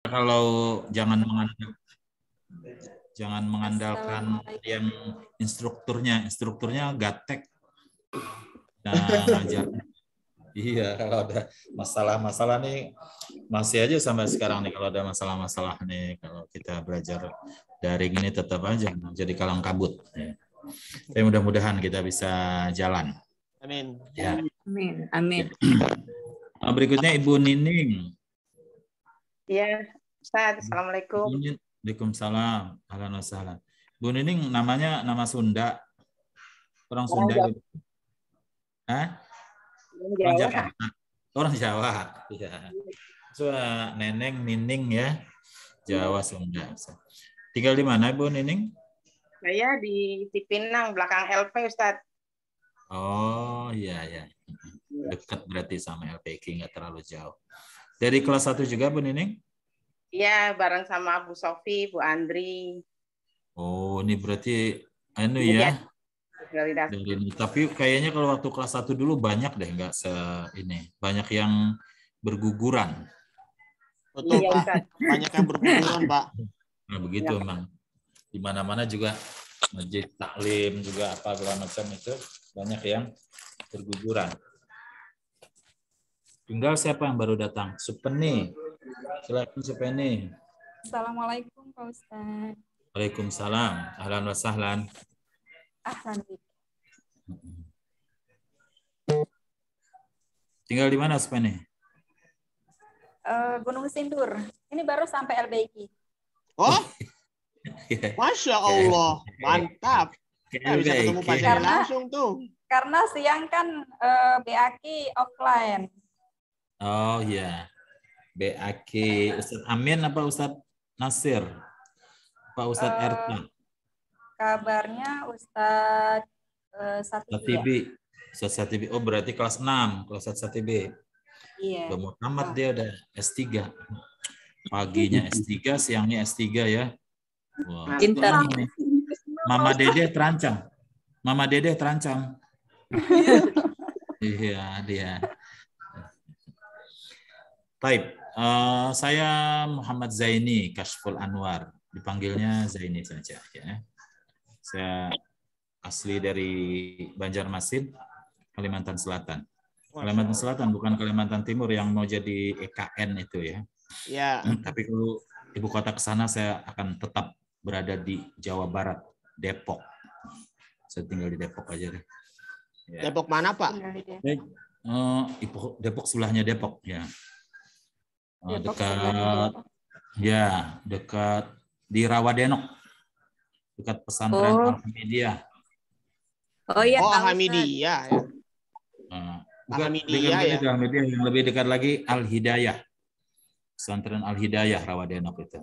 Kalau jangan mengandalkan yang instrukturnya gaptek. Nah, ngajar. Iya, kalau ada masalah-masalah nih masih aja sampai sekarang nih kalau ada masalah-masalah nih kalau kita belajar daring ini tetap aja jadi kalang kabut. Ya. Tapi mudah-mudahan kita bisa jalan. Amin. Ya. Amin. Amin. Berikutnya Ibu Nining. Iya, Ustaz. Assalamualaikum. Waalaikumsalam. Ahlan wa sahlan. Bu Nining namanya nama Sunda. Orang Orang Sunda Jawa. gitu. Hah? Orang Orang Jawa. Jakarta. Orang Jawa. Iya. So, Neneng, Nining ya. Jawa, Sunda. Tinggal di mana Bu Nining? Saya di Cipinang, belakang LP, Ustaz. Oh, iya, ya. Dekat berarti sama LPK, nggak terlalu jauh. Dari kelas 1 juga Bu Nining? Iya, bareng sama Bu Sofi, Bu Andri. Oh, ini berarti anu Iya. ya. Tapi kayaknya kalau waktu kelas 1 dulu banyak deh, nggak ini. Banyak yang berguguran. Betul, Iya, Pak. Ustaz. Banyak yang berguguran, Pak. Nah, begitu emang. Di mana-mana juga masjid taklim juga apa segala macam itu banyak yang berguguran. Tinggal siapa yang baru datang? Supeni. Silakan Supeni. Assalamualaikum Pak Ustaz. Waalaikumsalam. Ahlan wa sahlan. Ahlan. Tinggal di mana Supeni? Gunung Sindur. Ini baru sampai LBI. Oh, Masya Allah. Mantap. Nah, bisa ketemu Pak Jani langsung tuh. Karena siang kan BAK offline. Oh iya. BAK Ustadz Amin apa Ustadz Nasir? Pak Ustadz Erta? Kabarnya Ustadz Satibi. Ustadz Satibi. Oh berarti kelas 6. Kelas Ustadz Satibi. Iya. Udah mau tamat dia udah S3. Paginya S3, siangnya S3 ya. Wah, Pintar. Mama Dede terancam. Mama Dede terancam. Iya, dia. Baik, saya Muhammad Zaini Kashful Anwar, dipanggilnya Zaini saja ya. Saya asli dari Banjarmasin, Kalimantan Selatan. Kalimantan Selatan bukan Kalimantan Timur yang mau jadi EKN itu ya. Ya. Tapi kalau ibu kota ke sana saya akan tetap berada di Jawa Barat, Depok. Saya tinggal di Depok aja deh. Ya. Depok mana, Pak? Depok sebelahnya Depok ya. Dekat di Rawadenok, dekat pesantren Al-Hamidiyah. Oh iya, Al-Hamidiyah ya. Bukan Al-Hamidiyah ya. Al-Hamidiyah yang lebih dekat lagi Al-Hidayah. Pesantren Al-Hidayah Rawadenok itu.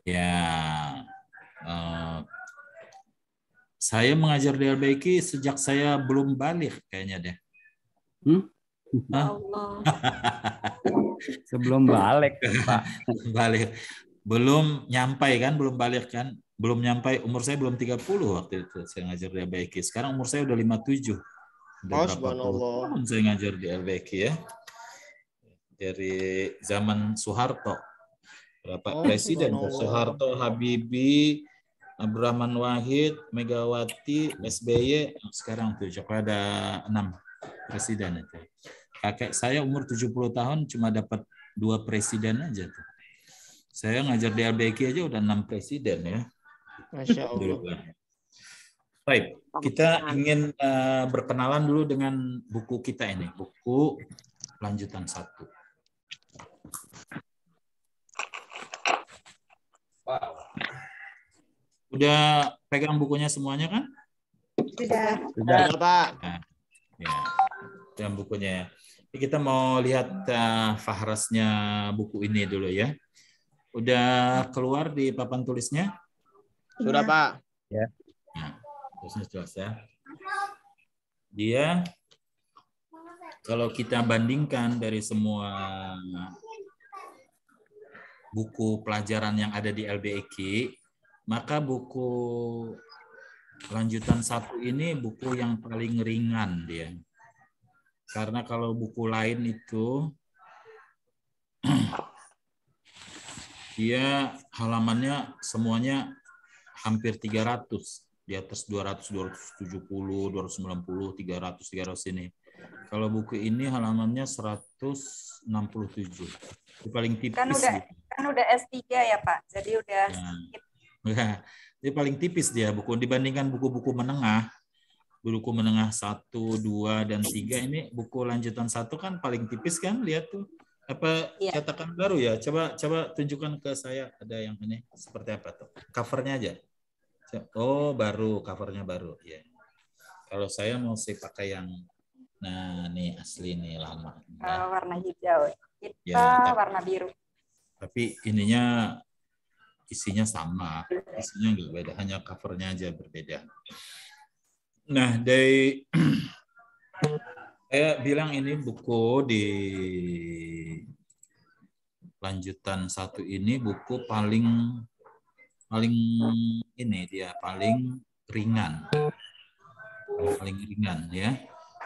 Ya. Saya mengajar di LBK sejak saya belum balik kayaknya deh. Allah. Sebelum balik, Pak. Balik. Belum nyampai kan, belum balik kan. Belum nyampai, umur saya belum 30 waktu itu saya ngajar di LBK. Sekarang umur saya udah 57. Udah berapa puluh tahun saya ngajar di LBK ya. Dari zaman Soeharto. Berapa presiden? Soeharto, Habibie, Abdurrahman Wahid, Megawati, SBY. Sekarang tuh ada 6 presiden itu. Kakek saya umur 70 tahun cuma dapat 2 presiden aja tuh. Saya ngajar di LBK aja udah 6 presiden ya. Masya Allah. Baik, kita ingin berkenalan dulu dengan buku kita ini, buku lanjutan 1. Wow. Udah pegang bukunya semuanya kan? Sudah, Pak. Nah, ya, pegang bukunya. Kita mau lihat fahrasnya buku ini dulu ya. Udah keluar di papan tulisnya? Sudah, Pak. Ya. Nah, tulisnya jelas ya. Dia kalau kita bandingkan dari semua buku pelajaran yang ada di LBEK, maka buku lanjutan 1 ini buku yang paling ringan dia. Karena kalau buku lain itu Dia halamannya semuanya hampir 300. Di atas 200, 270, 290, 300, 300 ini. Kalau buku ini halamannya 167. Itu paling tipis. Kan udah S3 ya Pak. Jadi udah sedikit. Ya, dia paling tipis dia buku dibandingkan buku-buku menengah. Buku menengah 1, 2, dan 3 ini buku lanjutan 1 kan paling tipis kan, lihat tuh. Apa cetakan baru ya? Coba tunjukkan ke saya, ada yang ini seperti apa tuh? Covernya aja. Oh, baru, covernya baru ya. Kalau saya mau pakai yang nih asli nih lama. Warna hijau. Kita warna biru. Tapi ininya isinya sama, isinya nggak beda, hanya covernya aja berbeda. Nah, dari saya bilang ini buku di lanjutan 1 ini buku paling ini dia paling ringan ya,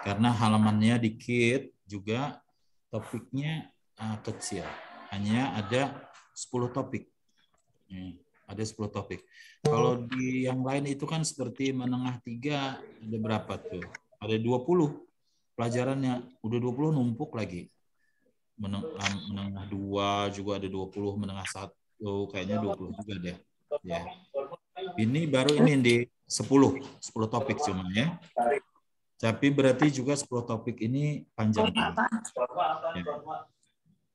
karena halamannya dikit juga, topiknya kecil, hanya ada 10 topik. Ada 10 topik. Kalau di yang lain itu kan seperti menengah 3 ada berapa tuh? Ada 20 pelajarannya, udah 20 numpuk lagi. Menengah 2 juga ada 20, menengah 1 kayaknya 20 juga deh. Ya. Ini baru ini di 10 topik cuma ya. Tapi berarti juga 10 topik ini panjang. Ya.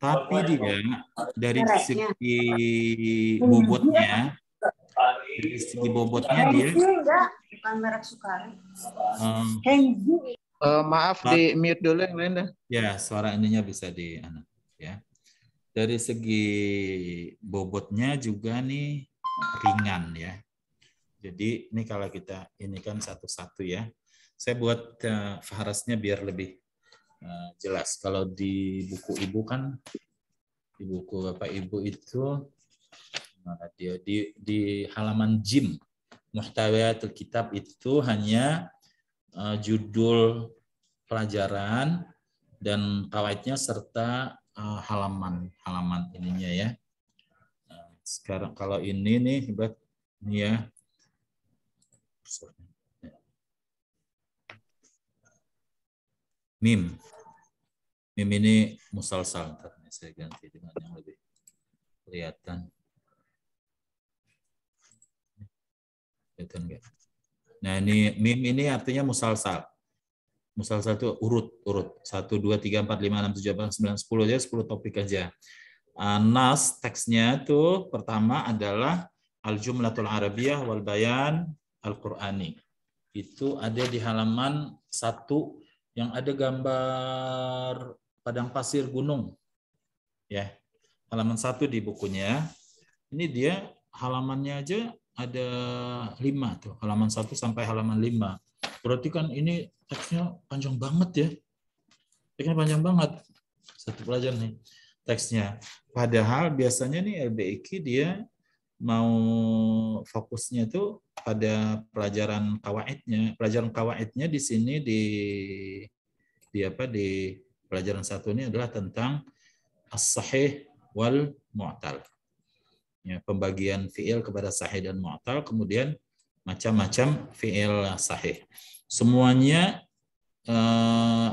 Tapi dia dari segi bobotnya, dia bukan merek Sukari. Maaf di mute dulu yang lain dah. Ya, suara ininya bisa di ya. Dari segi bobotnya juga nih ringan ya. Jadi ini kalau kita ini kan satu-satu ya. Saya buat fahrasnya biar lebih jelas. Kalau di buku ibu kan, di buku Bapak Ibu itu dia di halaman jim muhtawatul kitab itu hanya judul pelajaran dan kawaidnya serta halaman ininya ya. Sekarang kalau ini nih buat ini ya. Mim ini musalsal, saya ganti dengan yang lebih kelihatan. Nah ini mim ini artinya musalsal. Musalsal itu urut 1, 2, 3, 4, 5, 6, 7, 8, 9, 10 aja, 10 topik aja. Nas teksnya itu pertama adalah al-jumlatul arabiyah wal bayan al-Qur'ani. Itu ada di halaman 1 yang ada gambar padang pasir gunung. Ya. Halaman 1 di bukunya. Ini dia halamannya aja ada 5 tuh. Halaman 1 sampai halaman 5. Berarti kan ini teksnya panjang banget ya. Teksnya panjang banget. Satu pelajaran nih teksnya. Padahal biasanya nih LBIQ dia mau fokusnya tuh pada pelajaran kawaidnya. Pelajaran kawaidnya di sini di pelajaran 1 ini adalah tentang as-sahih wal mu'tal. Ya, pembagian fi'il kepada sahih dan mu'tal, kemudian macam-macam fi'il sahih. Semuanya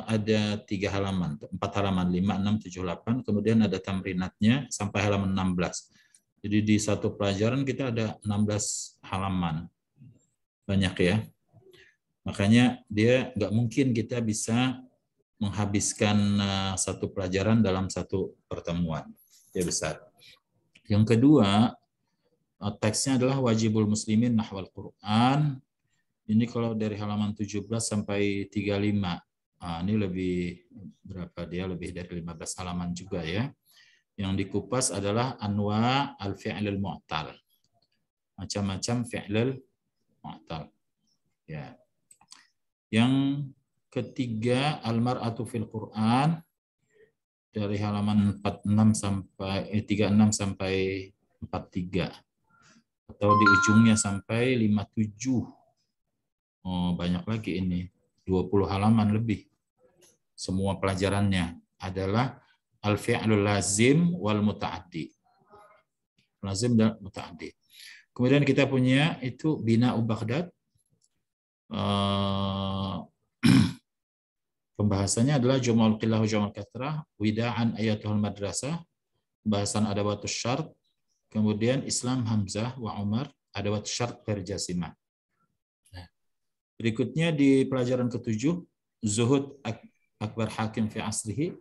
ada 3 halaman, 4 halaman, 5, 6, 7, 8, kemudian ada tamrinatnya sampai halaman 16. Jadi di satu pelajaran kita ada 16 halaman. Banyak ya. Makanya dia nggak mungkin kita bisa menghabiskan satu pelajaran dalam satu pertemuan. Dia besar. Yang kedua, teksnya adalah wajibul muslimin nahwal Quran. Ini kalau dari halaman 17 sampai 35. Ini lebih berapa dia? Lebih dari 15 halaman juga ya. Yang dikupas adalah anwa al-fi'lil mu'tal. Macam-macam fi'lil mu'tal. Ya. Yang ketiga, al-mar'atu fil Quran dari halaman 36 sampai 43 atau di ujungnya sampai 57. Oh, banyak lagi ini. 20 halaman lebih. Semua pelajarannya adalah al-fi'lul lazim wal muta'addi. lazim dan muta'addi. Kemudian kita punya itu bina'u Baghdad. Pembahasannya adalah jum'ul qillah wa jum'ul kathrah, wida'an ayatul madrasah, pembahasan adawatus syart, kemudian Islam Hamzah wa Umar, adawatus syart ghair jasimah. Nah, berikutnya di pelajaran ke-7, Zuhud Akbar Hakim fi asrihi.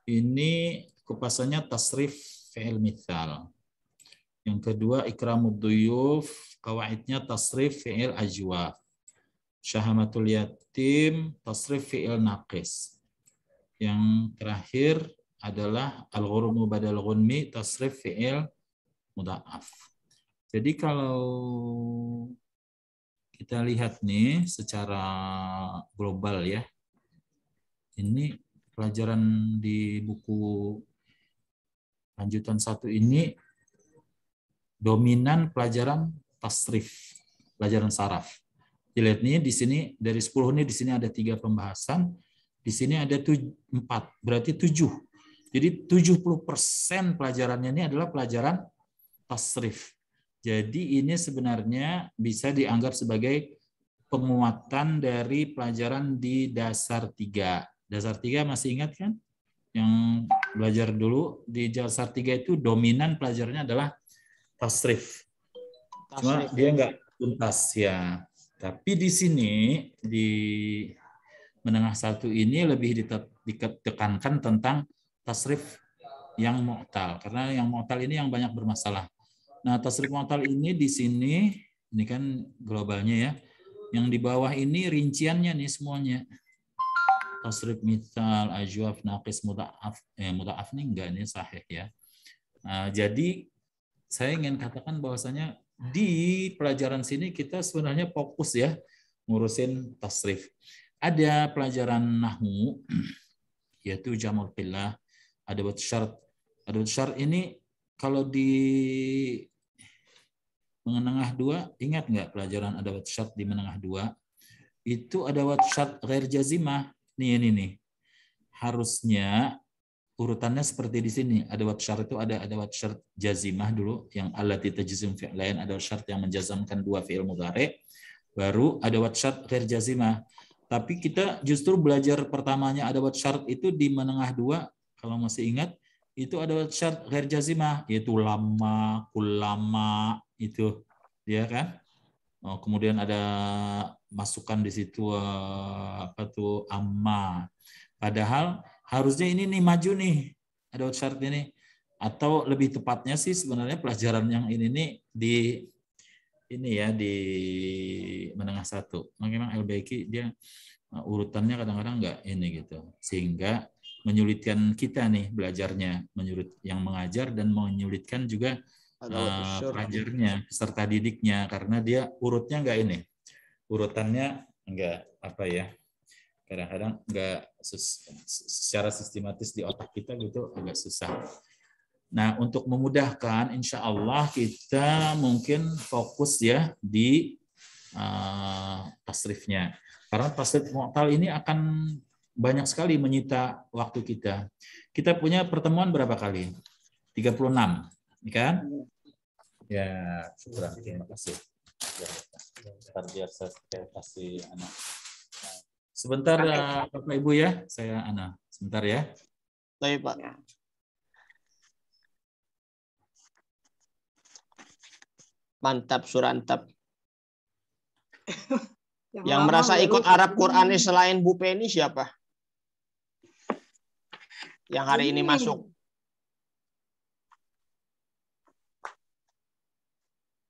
Ini kupasannya tasrif fi'il mithal. Yang kedua ikramud duyuf, kawaidnya tasrif fi'il ajwaf. Syahamatul yatim, tasrif fi'il naqis. Yang terakhir adalah al-ghurmu badal ghunmi, tasrif fi'il mudha'af. Jadi kalau kita lihat nih secara global ya, ini pelajaran di buku lanjutan 1 ini dominan pelajaran tasrif, pelajaran saraf. Dilihat nih di sini dari 10 nih di sini ada 3 pembahasan, di sini ada 4, berarti 7. Jadi 70% pelajarannya ini adalah pelajaran tasrif. Jadi ini sebenarnya bisa dianggap sebagai penguatan dari pelajaran di dasar 3. Dasar 3 masih ingat kan? Yang belajar dulu di dasar 3 itu dominan pelajarannya adalah tasrif. Cuma dia nggak tuntas ya. Tapi di sini di menengah 1 ini lebih ditekankan tentang tasrif yang mu'tal, karena yang mu'tal ini yang banyak bermasalah. Nah, tasrif mu'tal ini di sini ini kan globalnya ya. Yang di bawah ini rinciannya nih semuanya. Tasrif mithal, ajwaf, naqis, mudha'af. Mudha'af nih enggak, ini sahih ya. Nah, jadi saya ingin katakan bahwasanya di pelajaran sini kita sebenarnya fokus ya ngurusin tasrif. Ada pelajaran nahwu yaitu jamul qillah, adawatus syart. Adawatus syart ini kalau di menengah 2, ingat nggak pelajaran adawatus syart di menengah 2? Itu adawatus syart ghair jazimah. Nih. Harusnya urutannya seperti di sini. Adawatus syart itu ada adawatus syart jazimah dulu, yang allati tajzim fi'lain, adawatus syart yang menjazamkan 2 fi'il mudhari', baru adawatus syart ghair jazimah. Tapi kita justru belajar pertamanya adawatus syart itu di menengah 2, kalau masih ingat, itu adawatus syart ghair jazimah, yaitu lama, kullama, itu ya kan. Oh, kemudian ada masukan di situ apa tuh amma. Padahal harusnya ini nih maju nih adawatus syart ini, atau lebih tepatnya sih sebenarnya pelajaran yang ini nih di menengah 1. Memang Al-Baiki dia urutannya kadang-kadang nggak ini gitu, sehingga menyulitkan kita nih belajarnya, yang mengajar dan menyulitkan juga pelajarnya, peserta didiknya, karena dia urutnya nggak ini, urutannya nggak apa ya, kadang-kadang nggak secara sistematis di otak kita gitu, agak susah. Nah, untuk memudahkan, insya Allah kita mungkin fokus ya di tasrifnya, karena tasrif mu'tal ini akan banyak sekali menyita waktu kita. Kita punya pertemuan berapa kali? 36, kan? Ya, syukur. Terima kasih. Biar saya kasih anak. Sebentar, Bapak Ibu ya, saya Ana. Sebentar ya. Baik, Pak. Mantap, surantap. Yang merasa ikut Arab Qur'anis selain Bu Penny siapa? Yang hari ini masuk.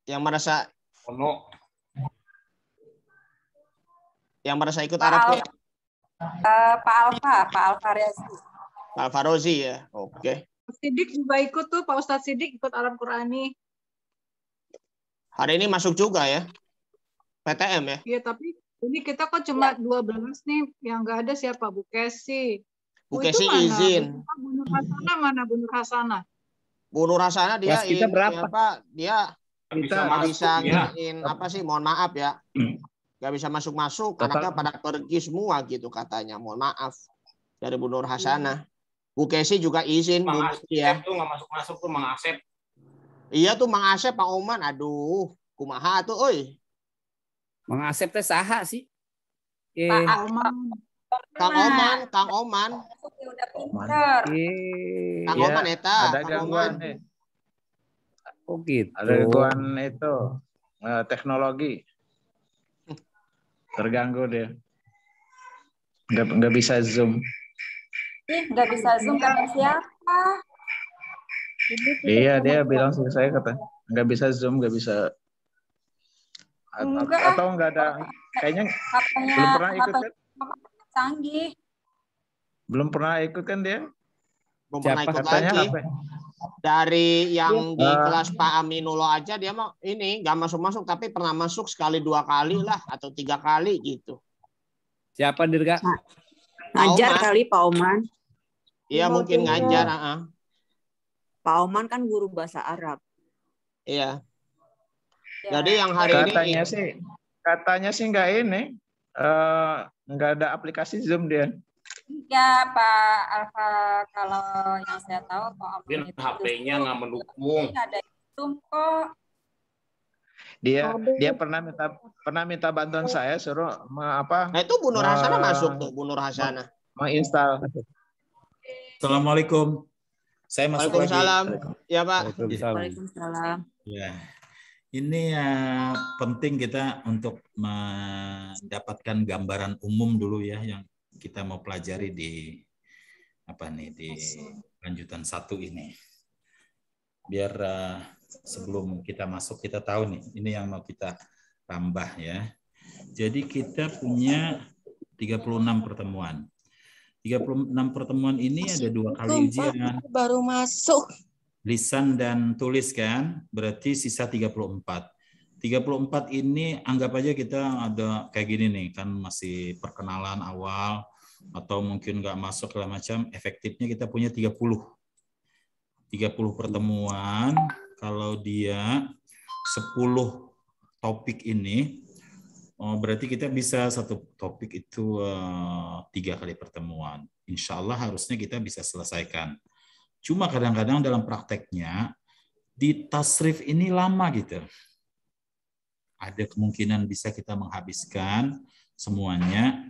Yang merasa ikut Arab Qur'an. Pak Alfa Riazi. Pak Alfa Rozi ya. Oke. Sidik juga ikut tuh, Pak Ustadz Sidik ikut Arab Qur'ani. Hari ini masuk juga ya. PTM ya. Iya, tapi ini kita kok cuma 12 nih, yang nggak ada siapa? Bu Kesi. Bu Kesi izin. Bu Nur Hasanah mana? Bu Nur Hasanah. Bu Nur Hasanah dia kita berapa? Dia nggak bisa ngiriin apa sih? Mohon maaf ya. Nggak bisa masuk-masuk. Anaknya pada pergi semua gitu katanya. Mohon maaf dari Bu Nur Hasanah. Bu Kesi juga izin. Bu ya. Itu nggak masuk-masuk tuh Mang Asep. Iya tuh Mang Asep, Pak Oman. Aduh, kumaha tuh, oi. Mang Asep teh saha sih? Pak Oman. Kang Oman. Udah pinter. Kang Ya, Oman eta, ada Kang gangguan Oman. nih. Oh gitu. Ada gangguan itu teknologi. Terganggu dia. Nggak bisa Zoom. Ih, nggak bisa Zoom kata siapa? Iya, dia bilang sama saya kata nggak bisa Zoom, nggak bisa. Enggak. Atau nggak ada. Kayaknya belum pernah ikut kan? Canggih. Belum pernah ikut kan dia? Belum pernah ikut Katanya lagi. apa? Dari yang di kelas Pak Aminullah aja dia mah ini nggak masuk tapi pernah masuk sekali 2 kali lah atau 3 kali gitu. Siapa Dirga? Ngajar kali Pak Oman. Iya mungkin ngajar. Pak Oman kan guru bahasa Arab. Iya. Jadi yang hari katanya sih nggak ini, nggak ada aplikasi Zoom dia. Ya Pak Alfa, kalau yang saya tahu Pak Oman itu HP-nya nggak mendukung. Ada Zoom kok. Dia pernah minta bantuan saya suruh apa? Nah itu Bu Nur Hasanah masuk tuh, Bu Nur Hasanah. Menginstal. Assalamualaikum. Saya masuk lagi. Waalaikumsalam. Ya Pak. Waalaikumsalam. Ya. Ini penting kita untuk mendapatkan gambaran umum dulu ya yang kita mau pelajari di di lanjutan 1 ini. Biar sebelum kita masuk kita tahu nih, ini yang mau kita tambah ya. Jadi kita punya 36 pertemuan. 36 pertemuan ini ada 2 kali ujian. Baru masuk. Lisan dan tulis kan, berarti sisa 34. 34 ini anggap aja kita ada kayak gini nih, kan masih perkenalan awal, atau mungkin nggak masuk segala macam, efektifnya kita punya 30. 30 pertemuan, kalau dia 10 topik ini, berarti kita bisa satu topik itu 3 kali pertemuan. Insya Allah harusnya kita bisa selesaikan. Cuma kadang-kadang dalam prakteknya di tasrif ini lama gitu. Ada kemungkinan bisa kita menghabiskan semuanya.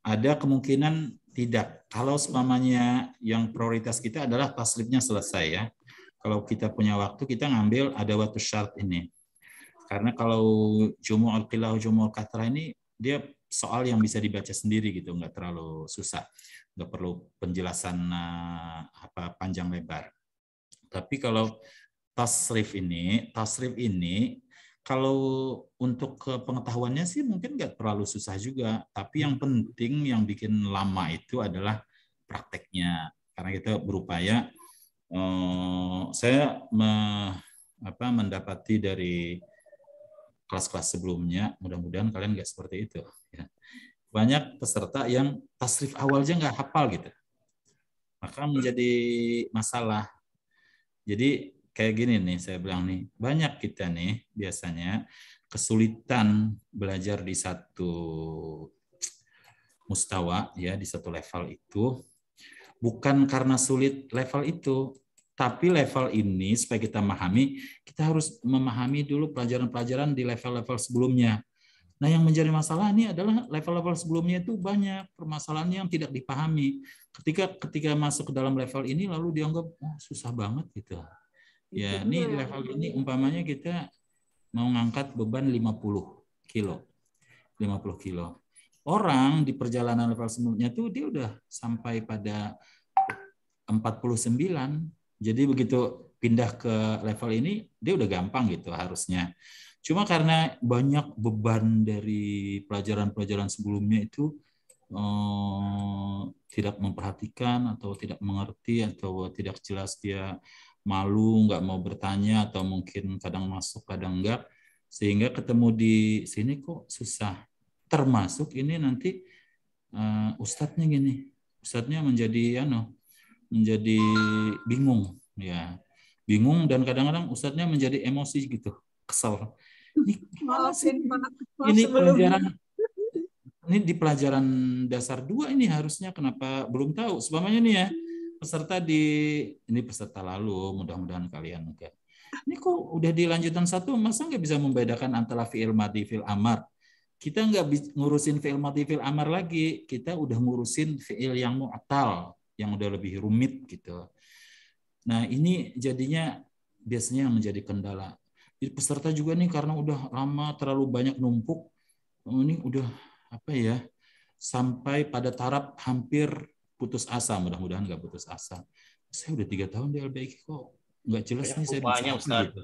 Ada kemungkinan tidak. Kalau semuanya yang prioritas kita adalah tasrifnya selesai ya. Kalau kita punya waktu kita ngambil ada waktu syarat ini. Karena kalau Jumu'ul Qilah, Jumu'ul Kathra ini dia soal yang bisa dibaca sendiri gitu, nggak terlalu susah. Nggak perlu penjelasan panjang lebar. Tapi kalau tasrif ini kalau untuk pengetahuannya sih mungkin nggak terlalu susah juga. Tapi yang penting yang bikin lama itu adalah prakteknya. Karena kita berupaya, saya mendapati dari kelas-kelas sebelumnya, mudah-mudahan kalian nggak seperti itu. Ya. Banyak peserta yang tasrif awalnya nggak hafal gitu. Maka menjadi masalah. Jadi kayak gini nih, saya bilang nih, banyak kita nih biasanya kesulitan belajar di satu mustawa, ya di satu level itu, bukan karena sulit level itu, tapi level ini supaya kita memahami, kita harus memahami dulu pelajaran-pelajaran di level-level sebelumnya. Nah, yang menjadi masalah ini adalah level-level sebelumnya itu banyak permasalahan yang tidak dipahami. Ketika masuk ke dalam level ini lalu dianggap susah banget gitu. Ya, ini level ini umpamanya kita mau ngangkat beban 50 kilo. 50 kilo. Orang di perjalanan level sebelumnya tuh dia udah sampai pada 49. Jadi begitu pindah ke level ini dia udah gampang gitu harusnya. Cuma karena banyak beban dari pelajaran-pelajaran sebelumnya itu tidak memperhatikan atau tidak mengerti atau tidak jelas, dia malu, nggak mau bertanya atau mungkin kadang masuk kadang enggak, sehingga ketemu di sini kok susah. Termasuk ini nanti ustadznya gini, ustadznya menjadi bingung ya, bingung dan kadang-kadang ustadznya menjadi emosi gitu, kesel. Ini pelajaran ini di pelajaran dasar 2 ini harusnya kenapa belum tahu? Sebabnya nih ya, peserta lalu, mudah-mudahan kalian enggak. Ini kok udah di lanjutan 1, masa nggak bisa membedakan antara fi'il madhi, fi'il amar? Kita nggak ngurusin fi'il madhi, fi'il amar lagi. Kita udah ngurusin fi'il yang mu'tal, yang udah lebih rumit gitu. Nah ini jadinya biasanya yang menjadi kendala. Jadi peserta juga nih karena udah lama terlalu banyak numpuk, ini udah apa ya, sampai pada taraf hampir putus asa. Mudah-mudahan nggak putus asa. Saya udah 3 tahun di LBIK kok nggak jelas nih saya bisa apa gitu.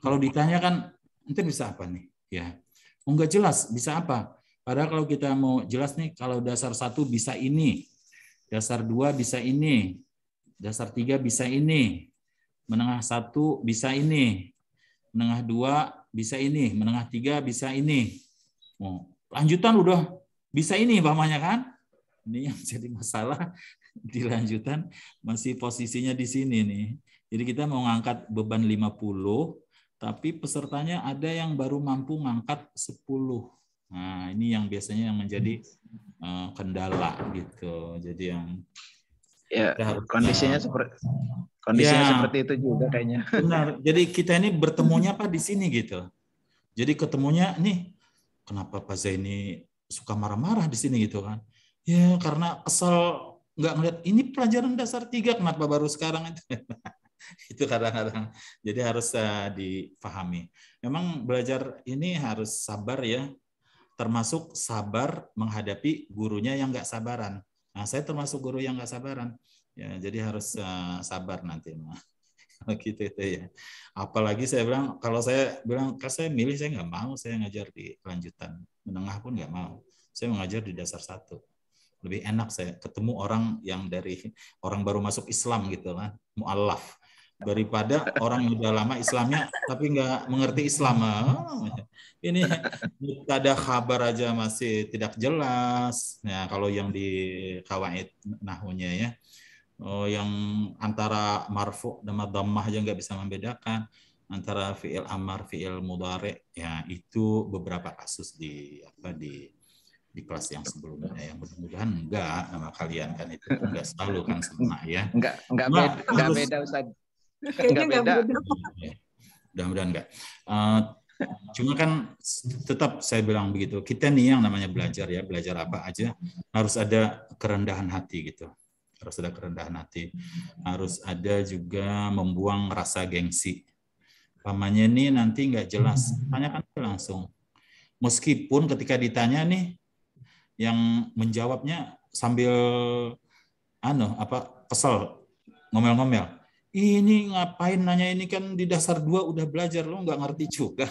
Kalau ditanya kan nanti bisa apa nih? Ya, nggak jelas bisa apa. Padahal kalau kita mau jelas nih, kalau dasar 1 bisa ini, dasar 2 bisa ini, dasar 3 bisa ini, menengah 1 bisa ini, menengah 2 bisa ini, menengah 3 bisa ini. Lanjutan udah bisa ini umpamanya kan? Ini yang jadi masalah di lanjutan masih posisinya di sini nih. Jadi kita mau ngangkat beban 50, tapi pesertanya ada yang baru mampu ngangkat 10. Nah, ini yang biasanya yang menjadi kendala gitu. Jadi yang ya kondisinya seperti itu juga kayaknya. Benar. Jadi kita ini bertemunya Pak di sini gitu. Jadi ketemunya nih, kenapa Pak Zaini suka marah-marah di sini gitu kan? Ya karena kesel nggak ngeliat ini pelajaran dasar 3 kenapa baru sekarang itu. Itu kadang-kadang. Jadi harus dipahami. Memang belajar ini harus sabar ya. Termasuk sabar menghadapi gurunya yang nggak sabaran. Nah, saya termasuk guru yang nggak sabaran. Ya, jadi harus sabar nanti. Gitu itu ya. Apalagi saya bilang, kalau saya bilang, saya milih, saya nggak mau saya ngajar di lanjutan. Menengah pun nggak mau. Saya mengajar di dasar 1. Lebih enak saya ketemu orang yang dari orang baru masuk Islam gitu kan, mu'allaf, daripada orang yang udah lama Islamnya tapi nggak mengerti Islam. Ini ada kabar aja masih tidak jelas. Nah, kalau yang di kawaid nahwunya ya, yang antara marfu dan dhammah aja nggak bisa membedakan antara fi'il amar, fi'il mudhari. Ya, itu beberapa kasus di kelas yang sebelumnya, yang mudah-mudahan enggak sama kalian kan, itu enggak selalu kan sama ya. Enggak beda Ustaz. Kayaknya enggak beda. Mudah-mudahan enggak. Cuma kan tetap saya bilang begitu, kita nih yang namanya belajar ya, belajar apa aja harus ada kerendahan hati gitu. Harus ada kerendahan hati. Harus ada juga membuang rasa gengsi. Pamannya nih nanti enggak jelas, tanyakan langsung. Meskipun ketika ditanya nih, yang menjawabnya sambil kesel, ngomel-ngomel. Ini ngapain nanya ini, kan di dasar 2 udah belajar, lo nggak ngerti juga.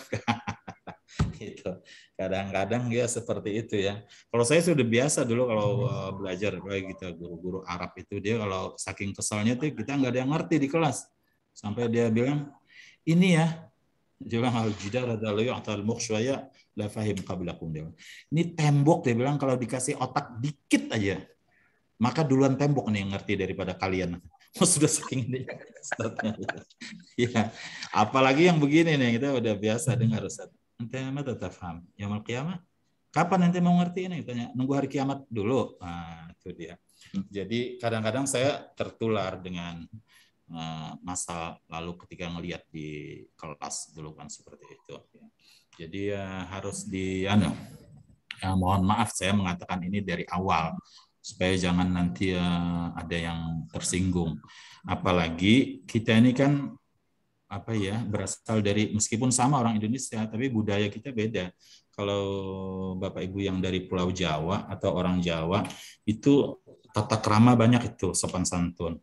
Gitu. Kadang-kadang ya seperti itu ya. Kalau saya sudah biasa dulu kalau belajar kayak gitu, guru-guru Arab itu dia kalau saking keselnya tuh kita nggak ada yang ngerti di kelas. Sampai dia bilang, ini ya, jangan al-jidar adalah yu'tal mukhsyaya la fahim qablakum. Ini tembok, dia bilang, kalau dikasih otak dikit aja, maka duluan tembok nih yang ngerti daripada kalian. Sudah saking ini. Ya, apalagi yang begini nih, kita udah biasa dengar Ustaz. Ente mata tafham yaumul qiyamah. Kapan ente mau ngerti ini? Tanya, nunggu hari kiamat dulu. Nah, itu dia. Jadi kadang-kadang saya tertular dengan masa lalu ketika ngelihat di kelas dulu kan seperti itu. Jadi harus mohon maaf saya mengatakan ini dari awal supaya jangan nanti ada yang tersinggung. Apalagi kita ini kan berasal dari, meskipun sama orang Indonesia tapi budaya kita beda. Kalau Bapak Ibu yang dari Pulau Jawa atau orang Jawa itu tata krama banyak, itu sopan santun.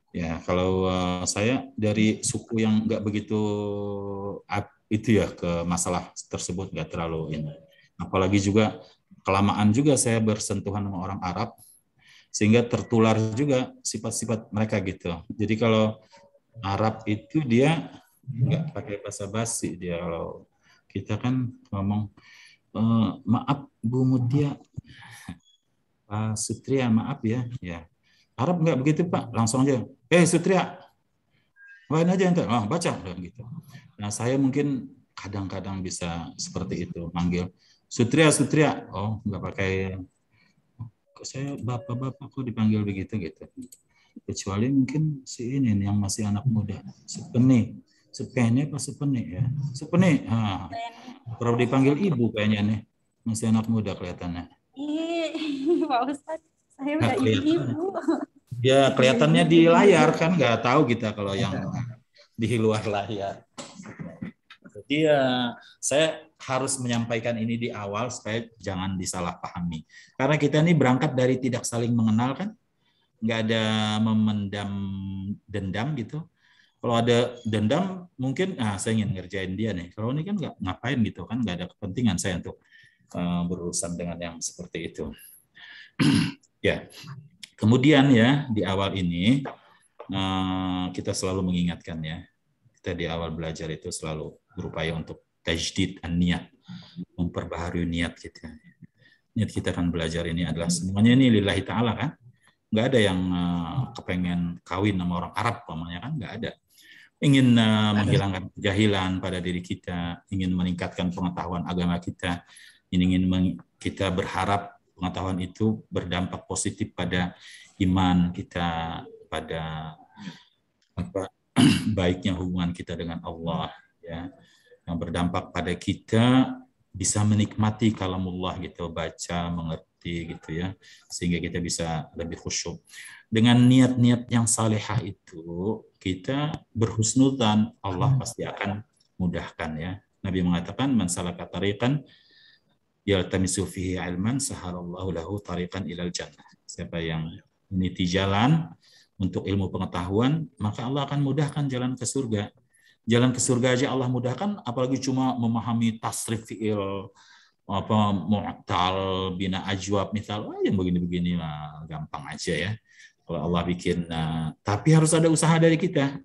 Ya, kalau saya dari suku yang nggak begitu itu ya, ke masalah tersebut nggak terlalu ini. Apalagi juga kelamaan juga saya bersentuhan sama orang Arab, sehingga tertular juga sifat-sifat mereka gitu. Jadi kalau Arab itu dia nggak pakai basa-basi, dia kalau kita kan ngomong maaf Bu Mutia, Pak Sutria maaf ya, Arab nggak begitu Pak, langsung aja, Sutria, bawain aja ente, baca gitu. Nah saya mungkin kadang-kadang bisa seperti itu, manggil Sutria, nggak pakai, saya bapak-bapak kok dipanggil begitu gitu. Kecuali mungkin si ini yang masih anak muda, si Sepeni apa sepeni ya? Sepeni. Perlu dipanggil ibu kayaknya nih. Masih anak muda kelihatannya. Ih, Pak Ustadz, saya udah ibu. Ya kelihatannya di layar kan, nggak tahu kita kalau yang di luar layar. Jadi saya harus menyampaikan ini di awal supaya jangan disalahpahami. Karena kita ini berangkat dari tidak saling mengenal kan, nggak ada memendam dendam gitu. Kalau ada dendam mungkin saya ingin ngerjain dia nih. Kalau ini kan nggak ngapain gitu kan, nggak ada kepentingan saya untuk berurusan dengan yang seperti itu. Ya. Kemudian ya di awal ini kita selalu mengingatkan ya. Kita di awal belajar itu selalu berupaya untuk tajdid an-niat, memperbaharui niat kita. Niat kita akan belajar ini adalah semuanya ini lillahi ta'ala kan. Nggak ada yang kepengen kawin sama orang Arab namanya kan, nggak ada. Ingin menghilangkan kejahilan pada diri kita, ingin meningkatkan pengetahuan agama kita, ingin kita berharap pengetahuan itu berdampak positif pada iman kita, pada baiknya hubungan kita dengan Allah, ya, yang berdampak pada kita bisa menikmati kalamullah gitu, baca, mengerti gitu ya, sehingga kita bisa lebih khusyuk. Dengan niat-niat yang salehah itu kita berhusnudzan, Allah pasti akan mudahkan ya. Nabi mengatakan man salaka tariqan yaltamisu fihi ilman sahalallahu lahu tariqan ilal jannah. Siapa yang meniti jalan untuk ilmu pengetahuan, maka Allah akan mudahkan jalan ke surga. Jalan ke surga aja Allah mudahkan, apalagi cuma memahami tasrif fi'il, mu'tal, bina ajwab, misal, yang begini-begini lah, gampang aja ya. Kalau Allah bikin, tapi harus ada usaha dari kita.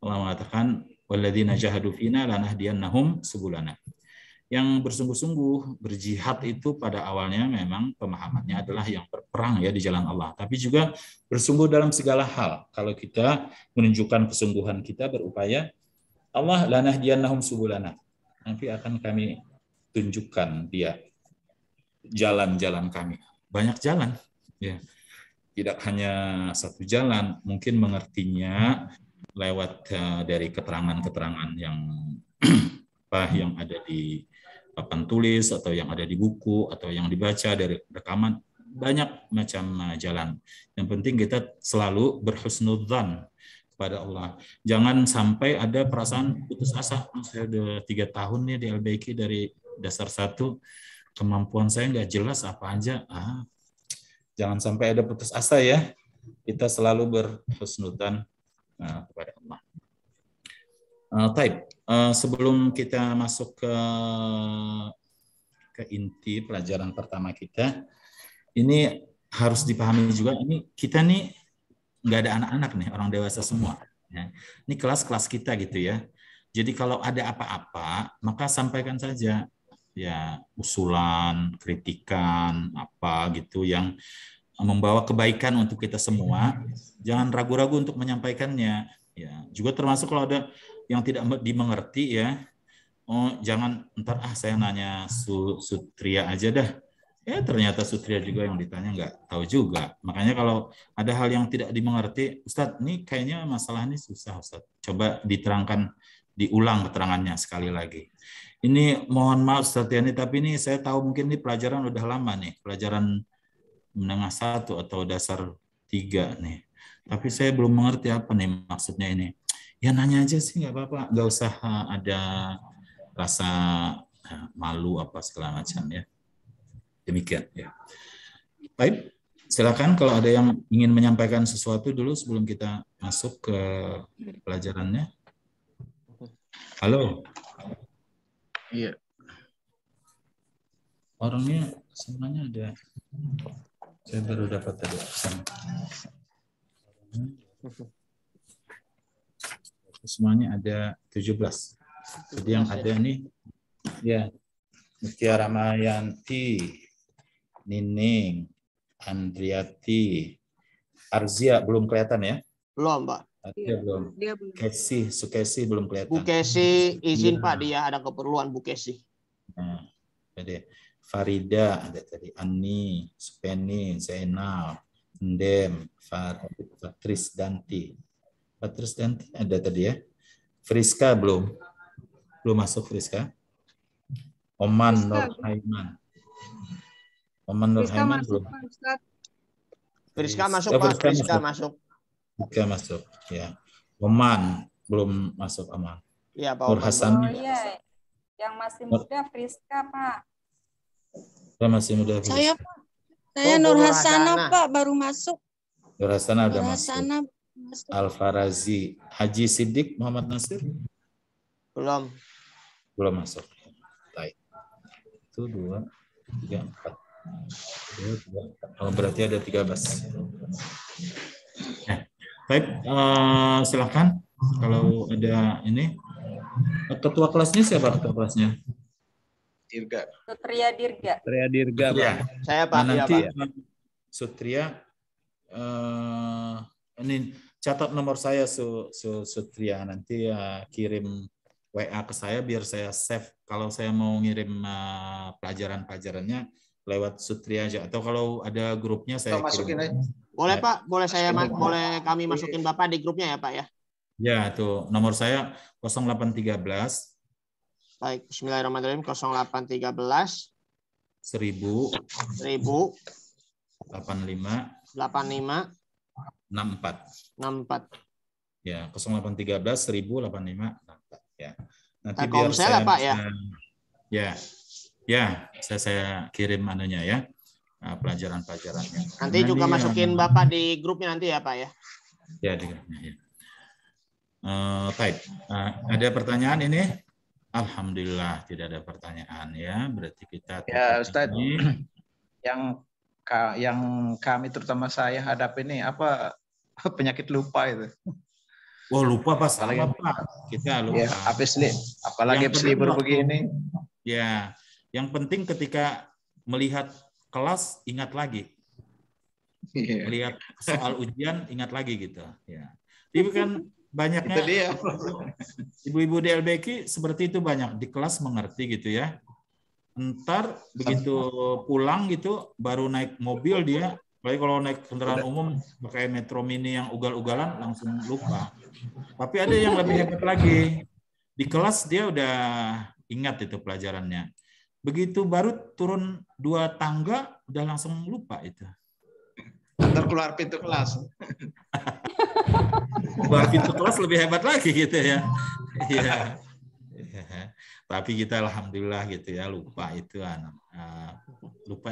Allah mengatakan, walladzina jahadu fina lanahdiyannahum subulana. Yang bersungguh-sungguh berjihad itu pada awalnya memang pemahamannya adalah yang berperang ya di jalan Allah, tapi juga bersungguh dalam segala hal. Kalau kita menunjukkan kesungguhan kita berupaya, Allah lanahdiyannahum subulana. Nanti akan kami tunjukkan dia jalan-jalan kami. Banyak jalan ya. Tidak hanya satu jalan, mungkin mengertinya lewat dari keterangan-keterangan yang yang ada di papan tulis atau yang ada di buku atau yang dibaca dari rekaman, banyak macam jalan. Yang penting kita selalu berhusnudzan kepada Allah. Jangan sampai ada perasaan putus asa. Saya udah 3 tahun nih di LBK dari dasar 1, kemampuan saya nggak jelas apa aja. Jangan sampai ada putus asa ya. Kita selalu berhusnudzan kepada Allah. Sebelum kita masuk ke inti pelajaran pertama kita, ini harus dipahami juga, ini kita nih nggak ada anak-anak nih, orang dewasa semua. Ya. Ini kelas-kelas kita gitu ya. Jadi kalau ada apa-apa, maka sampaikan saja ya, usulan, kritikan, apa gitu yang membawa kebaikan untuk kita semua. Jangan ragu-ragu untuk menyampaikannya. Ya, juga termasuk kalau ada yang tidak dimengerti ya, jangan ntar saya nanya Sutria aja dah. Ya ternyata Sutria juga yang ditanya nggak tahu juga. Makanya kalau ada hal yang tidak dimengerti, Ustadz, ini kayaknya masalah ini susah Ustadz. Coba diterangkan, diulang keterangannya sekali lagi. Ini mohon maaf Ustadz Yani, tapi ini saya tahu mungkin ini pelajaran udah lama nih, pelajaran menengah 1 atau dasar 3 nih. Tapi saya belum mengerti apa nih maksudnya ini. Ya nanya aja sih nggak apa-apa, nggak usah ada rasa malu apa segala macam ya. Demikian ya. Baik, silakan kalau ada yang ingin menyampaikan sesuatu dulu sebelum kita masuk ke pelajarannya. Halo. Iya. Orangnya semuanya ada. Saya baru dapat tadi pesan. Semuanya ada 17. Jadi yang ada nih ya Mutiara Mayanti, Nining, Andriati, Arzia belum kelihatan ya? Belum, Pak. Arzia belum. Dia belum. Kesi, Sukesi belum kelihatan. Bu Kesi izin Pak, dia ada keperluan Bu Kesi. Nah, jadi Farida ada tadi, Ani, Supeni, Zainal, Ndem, Patris Danti. Patris Danti ada tadi ya. Friska belum masuk Friska. Oman Nur Haiman. Oman Nur Friska Haiman masuk, belum. Pak Ustadz. Friska masuk, Pak. Friska masuk. Friska masuk, ya. Oman belum masuk, Oman. Iya, Pak Nur Oman. Hasan. Oh iya, yang masih muda Friska, Pak. Saya masih muda. Saya, Pak. Saya Nur Hasanah, Pak, baru masuk. Nur Hasanah udah Nur masuk. Hasanah Al-Farazi. Haji Siddiq Muhammad Nasir? Belum. Belum masuk. Baik. Itu 2, 3, 4. 2, 3, 4. Oh, berarti ada 13. Baik, silakan kalau ada ini. Ketua kelasnya siapa ketua kelasnya? Dirga. Sutria Dirga. Sutria Dirga, Pak. Saya, Pak. Nanti Iya, Pak. Sutria, ini catat nomor saya Sutria, nanti kirim WA ke saya biar saya save kalau saya mau ngirim pelajaran-pelajarannya lewat Sutria aja, atau kalau ada grupnya saya masukin aja. Boleh, Pak. Boleh boleh kami masukin Bapak di grupnya ya, Pak ya. Ya, tuh nomor saya 0813 Baik, bismillahirrahmanirrahim. 0813 1000 1000 85 85 64. 64. Ya, 0813 1000 85 64 ya. Nanti biar Telkomsel saya Pak ya. Ya, saya kirim anunya ya. Pelajaran-pelajarannya. Nanti juga masukin Bapak di grupnya nanti ya, Pak ya. Ya, di grupnya ya. Baik. Ada pertanyaan ini? Alhamdulillah tidak ada pertanyaan ya. Berarti kita Ya, Ustadz. Yang kami terutama saya hadapi ini apa penyakit lupa itu. Oh, lupa Pak, sama Pak. Kita lupa. Ya, apalagi habis libur begini. Ya, yang penting ketika melihat kelas ingat lagi. Yeah. Melihat soal ujian ingat lagi gitu. Ya. Tapi kan banyaknya ibu-ibu di LBK seperti itu, banyak di kelas mengerti gitu ya. Ntar begitu pulang gitu baru naik mobil dia, apalagi kalau naik kendaraan umum pakai Metro Mini yang ugal-ugalan langsung lupa. Tapi ada yang lebih hebat lagi. Di kelas dia udah ingat itu pelajarannya. Begitu baru turun 2 tangga udah langsung lupa itu. Ntar keluar pintu kelas. Keluar pintu kelas lebih hebat lagi gitu ya. Iya. Tapi kita alhamdulillah gitu ya, lupa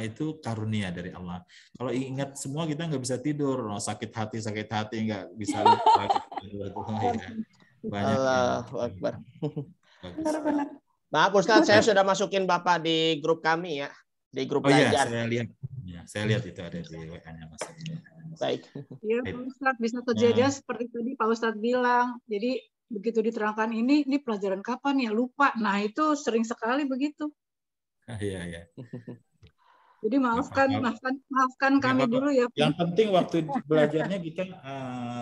itu karunia dari Allah. Kalau ingat semua kita nggak bisa tidur, sakit hati nggak bisa lupa. Banyak. Allahu Akbar. Maaf Ustadz, saya sudah masukin Bapak di grup kami ya, di grup belajar. Iya, saya lihat. Ya, saya lihat itu ada di WA-nya Mas. Baik. Iya, Pak Ustadz, bisa kejadian seperti tadi Pak Ustadz bilang. Jadi begitu diterangkan ini pelajaran kapan ya, lupa. Nah, itu sering sekali begitu. Iya, iya. Jadi maafkan kami dulu ya. Yang penting waktu belajarnya kita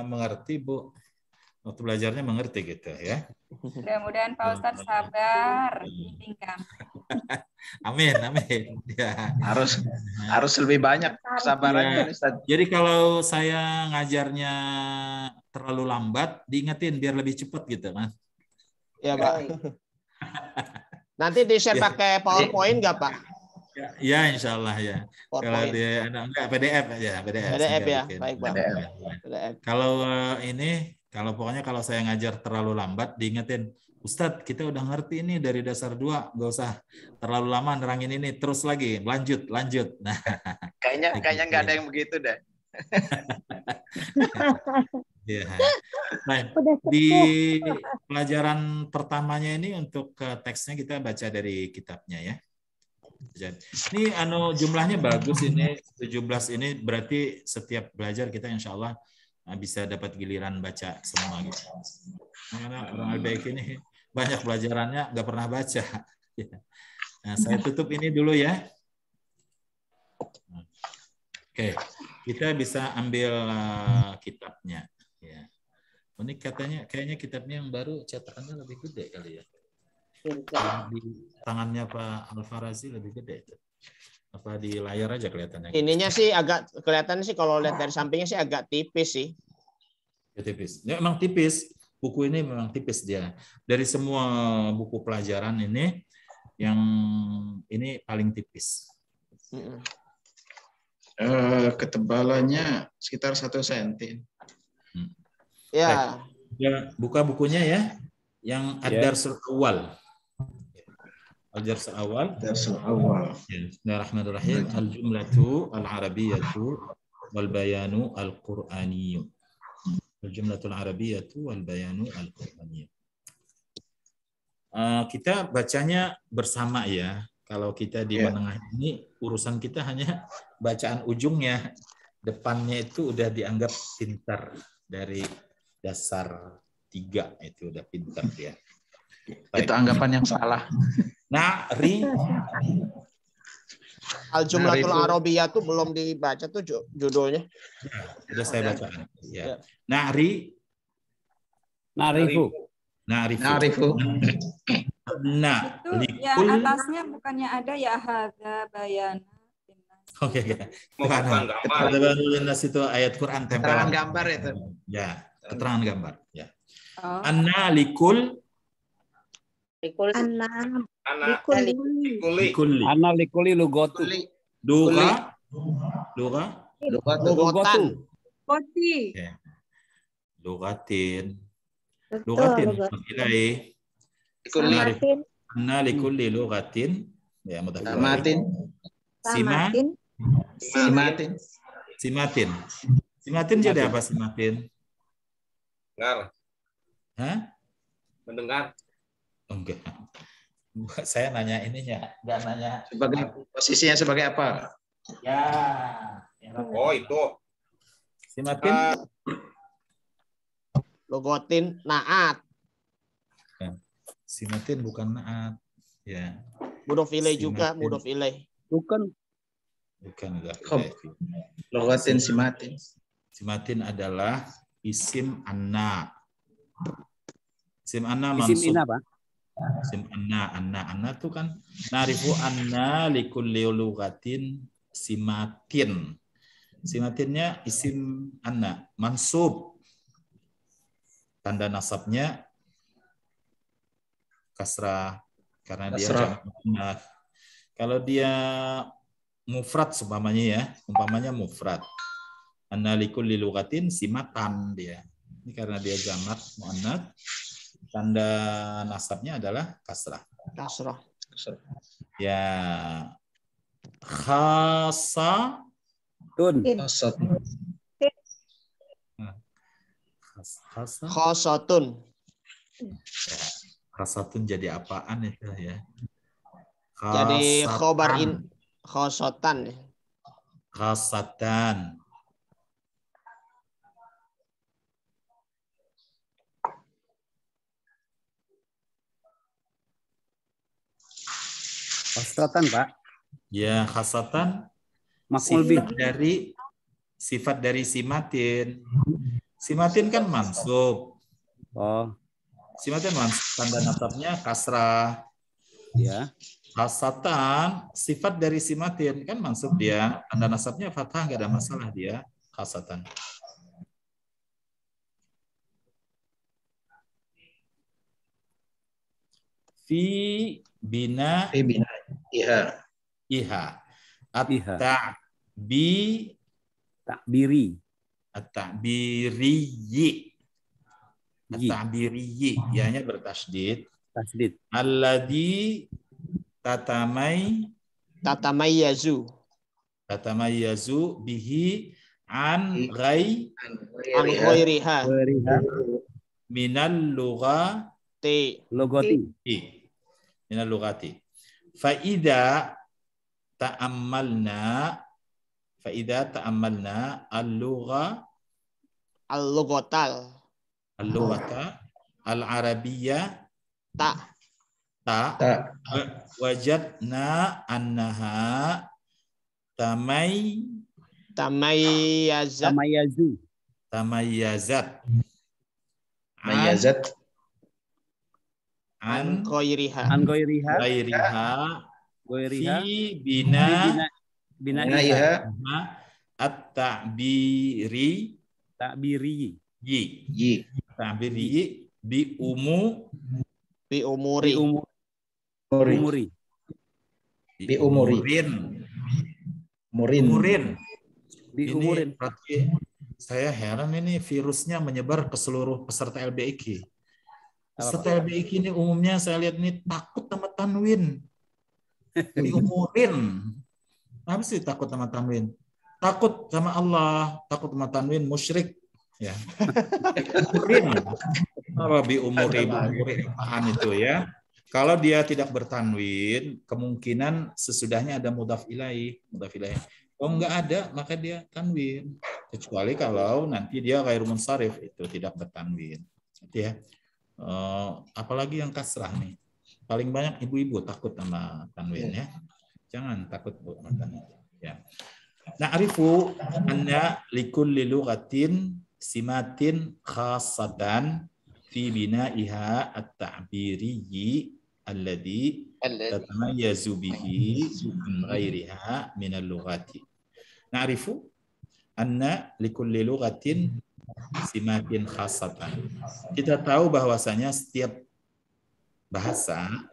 mengerti, Bu. Waktu belajarnya mengerti gitu ya. Mudah-mudahan Pak Ustadz sabar. Amin. Ya. Harus lebih banyak kesabarannya, Ustaz. Jadi kalau saya ngajarnya terlalu lambat, diingetin biar lebih cepat gitu, Mas. Ya, Pak. Nanti di-share pakai PowerPoint nggak, Pak? Ya, insya Allah ya. Kalau di PDF aja, PDF ya. Baik, Pak. PDF. Kalau pokoknya kalau saya ngajar terlalu lambat, diingetin, Ustadz, kita udah ngerti ini dari dasar 2, nggak usah terlalu lama nerangin ini, terus lagi, lanjut. Nah, kayaknya nggak ada yang begitu deh. Ya. Nah, di pelajaran pertamanya ini untuk teksnya kita baca dari kitabnya ya. Ini jumlahnya bagus ini 17 ini, berarti setiap belajar kita insya Allah bisa dapat giliran baca semua gitu. Karena orang LBK ini banyak pelajarannya nggak pernah baca. Nah, saya tutup ini dulu ya. Oke, kita bisa ambil kitabnya. Ya. Ini kayaknya kitabnya yang baru cetakannya lebih gede kali ya. Di tangannya Pak Al-Farazi lebih gede itu. Apa di layar aja kelihatannya? Ininya sih agak kelihatan sih kalau lihat dari sampingnya sih agak tipis sih. Ya, tipis. Ya emang tipis. buku ini memang tipis dia. Dari semua buku pelajaran ini, yang ini paling tipis. Ketebalannya sekitar 1 cm. Ya. Ya, buka bukunya ya. Yang Ad-Darsul Awal. Al-Darsul Awal. Darsul Awal. Bismillahirrahmanirrahim. Al-jumlatu al-arabiyyatu wal bayanu al-qur'aniyyu. Al-jumlatul arabiyyatu wal bayanu al-qur'aniyyu. Kita bacanya bersama ya. Kalau kita di menengah ini urusan kita hanya bacaan ujungnya. Depannya itu udah dianggap pintar dari dasar 3 itu udah pintar dia. Itu anggapan yang salah. Na'ri. Al-Jumlatul Arabiyyah tuh belum dibaca tuh judulnya. Sudah saya bacakan. Ya. Na'ri. Na'rifu. Na'rifu. Nah, Itu yang atasnya bukannya ada ya hadza bayan. Oke. Ada Nas itu ayat Quran tempelan. Keterangan gambar itu. Ya, keterangan gambar. Ya. Anna likul. Anna likuli lugotu. Luga. Lugotu. Poti. Lugatin. Betul. Ilai. Anna likulli lugatin. Ya, Simatin. Simatin jadi apa simatin? Dengar. Hah? Mendengar. Enggak. Saya nanya ininya, enggak nanya. Sebagai posisinya sebagai apa? Ya. Oh, itu. Simatin. Logotin naat. Simatin bukan naat. Ya. Mudhof ilaih juga, mudhof ilaih. Bukan enggak. Logotin simatin. Simatin adalah isim anna. Isim anna mansub. isim ina, Pak. Isim anna itu kan narifu anna likulli lughatin simatin. Simatinnya isim anna mansub. Tanda nasabnya kasrah karena dia jamak muannats. Kalau dia mufrad umpamanya mufrad. Anna likulli lughatin simatan dia. Ini karena dia jamak muannats. Tanda nasabnya adalah kasrah. Kasrah. Ya. Khasatun. Khasatun. Khasatun jadi apaan itu ya? Jadi khobar khasatan. Khasatan. Khasatan, Pak. Ya, khasatan sifat dari simatin. Simatin kan mansub. Oh. Simatin mansub, tanda nasabnya kasrah. Ya. Khasatan sifat dari simatin kan mansub dia, tanda nasabnya fathah, enggak ada masalah dia. Khasatan. Fi bina iha at-ta'biriyyi ya-nya bertasydid. Alladzi tatamayyazu bihi an ghairiha minal lughati minal lughati fa idza ta'ammalna al-lughata al-arabiyyah wajadna annaha tamayyazat an ghairiha fi binaiha at-ta'biriyyi Bi umuri. Umurin. Ini berarti saya heran ini virusnya menyebar ke seluruh peserta LBIQ. Peserta LBIQ ini umumnya saya lihat ini takut sama tanwin. Diumurin. Apa sih takut sama tanwin? Takut sama Allah, takut sama tanwin, musyrik. Ya. Umurin. Apa biumuri apaan itu ya? Kalau dia tidak bertanwin, kemungkinan sesudahnya ada mudhaf ilaih. Kalau nggak ada, maka dia tanwin. Kecuali kalau nanti dia ghairu munsharif, itu tidak bertanwin. Ya. Apalagi yang kasrah nih. Paling banyak ibu-ibu takut sama tanwin ya. Jangan takut sama tanwin. Ya. Na'rifu anna likulli lughatin simatin khassatan fi bina'iha at-ta'biriyyi alladhi tatamayyazu bihi min ghairiha min al-lughati. Na'rifu anna likulli lughatin simatin khassatan. Kita tahu bahwasanya setiap bahasa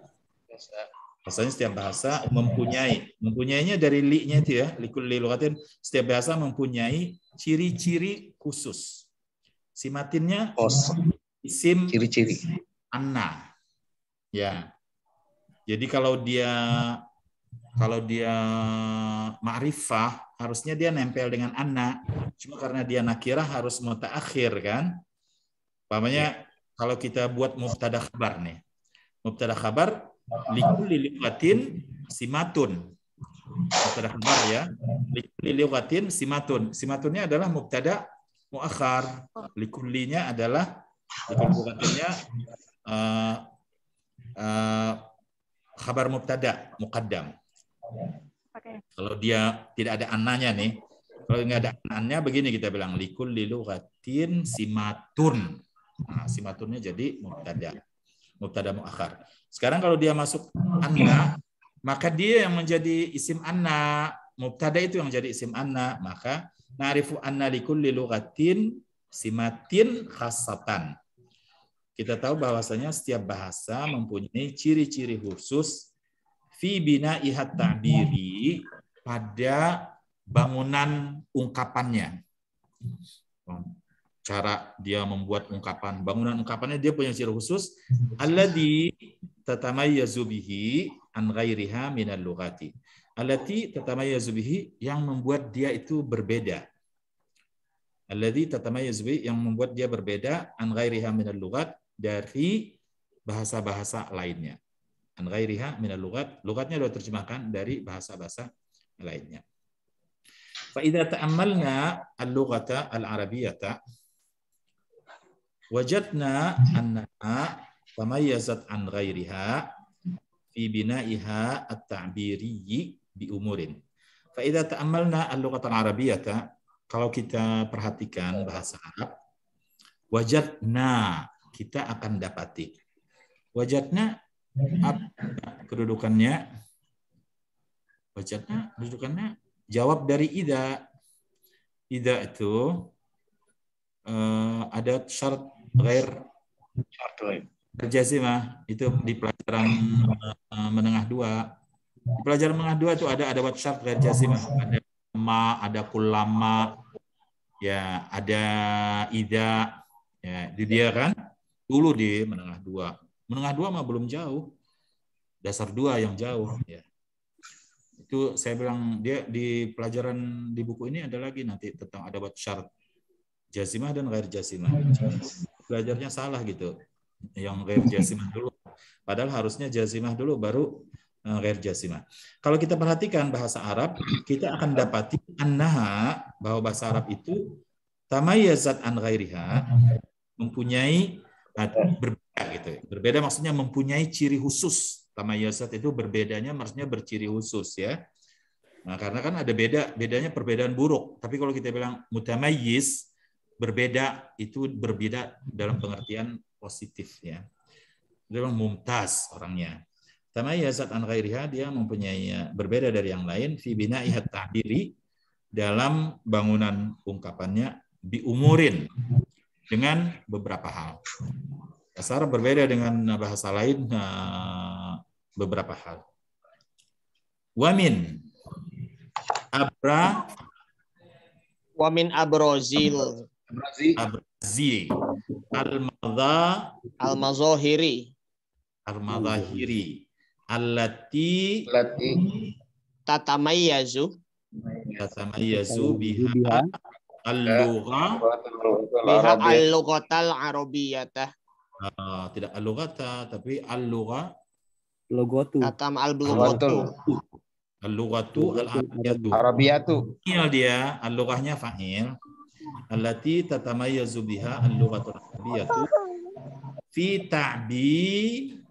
mempunyainya dari li-nya itu ya, likulli lughatin, setiap bahasa mempunyai ciri-ciri khusus. Simatinnya isim ciri-ciri anna. Ya. Jadi kalau dia ma'rifah harusnya dia nempel dengan anna. Cuma karena dia nakirah harus mutaakhir kan? Umpamanya kalau kita buat mubtada khabar nih. Mubtada khabar likulli lughatin simatun. Mubtada khabar ya. Likulli lughatin simatun. Simatunnya adalah mubtada muakhar. Likullinya adalah lughatinnya khabar mubtada muqaddam. Kalau dia tidak ada annanya nih, kalau nggak ada annanya begini kita bilang likulli lughatin simatun. Nah, simatunnya jadi mubtada muakhar. Sekarang kalau dia masuk anna, maka dia yang menjadi isim anna, mubtada itu yang jadi isim anna, maka na'rifu anna likulli lughatin simatin khassatan. Kita tahu bahwasanya setiap bahasa mempunyai ciri-ciri khusus fi bina'ihat ta'biri, pada bangunan ungkapannya. Cara dia membuat ungkapan, bangunan ungkapannya dia punya ciri khusus alladzi tatamayyazu bihi an ghairiha minal lughati. Allati tatamayyazu bihi, yang membuat dia itu berbeda. Alladzi tatamayyazu bihi, yang membuat dia berbeda an ghairiha minal lughat, dari bahasa-bahasa lainnya. An ghairiha minal lughat, lughatnya sudah terjemahkan dari bahasa-bahasa lainnya. Fa idza ta'ammalna al-lughata al-arabiyyata wajadna annaha tamayyazat an ghairiha fi bina'iha at-ta'biriyyi bi umurin. Fa idza ta'ammalna al-lughata al-arabiyyata, kalau kita perhatikan bahasa Arab, wajadna, kita akan dapati. Wajadna apa kedudukannya? Wajadna kedudukannya jawab dari ida. Ida itu ada syarat ghair jazimah, itu di pelajaran menengah 2. Di pelajaran menengah 2 itu ada adawat syarat ghair jazimah, ada ma, ada kullama, ya, ada ida, ya, di dia kan dulu di menengah 2. Menengah 2 mah belum jauh. Dasar 2 yang jauh ya. Itu saya bilang dia di pelajaran di buku ini ada lagi nanti tentang adawat syarat jazimah dan ghair jazimah. Belajarnya salah gitu. Yang ghair jazimah dulu. Padahal harusnya jazimah dulu baru ghair jazimah. Kalau kita perhatikan bahasa Arab, kita akan dapati annaha, bahwa bahasa Arab itu tamayyazat an ghairiha, mempunyai berbeda gitu. Berbeda maksudnya mempunyai ciri khusus. Tamayyazat itu berbedanya maksudnya berciri khusus ya. Nah, karena kan ada bedanya perbedaan buruk. Tapi kalau kita bilang mutamayyiz, berbeda, itu berbeda dalam pengertian positif ya. Dia bilang mumtaz orangnya. Tamayyazat an ghairiha, dia mempunyai berbeda dari yang lain fi bina'ihat ta'biri, dalam bangunan ungkapannya bi umurin, dengan beberapa hal. Bahasa Arab berbeda dengan bahasa lain beberapa hal. Wamin abra Wamin abrozil. abrazi al-madha Al-mazahiri. al-madhahiri allati Tatamayyazu biha al-lugha biha al-lughatal arabiyyah. Tidak al-lughata tapi al-lugha Logotu. Tatam al-lughatu. al-lughatu al-arabiyatu. Fa'il dia al-lughahnya fa'il. Allati tatamayyazu biha al-lughatu al-arabiyatu fi ta'biriha.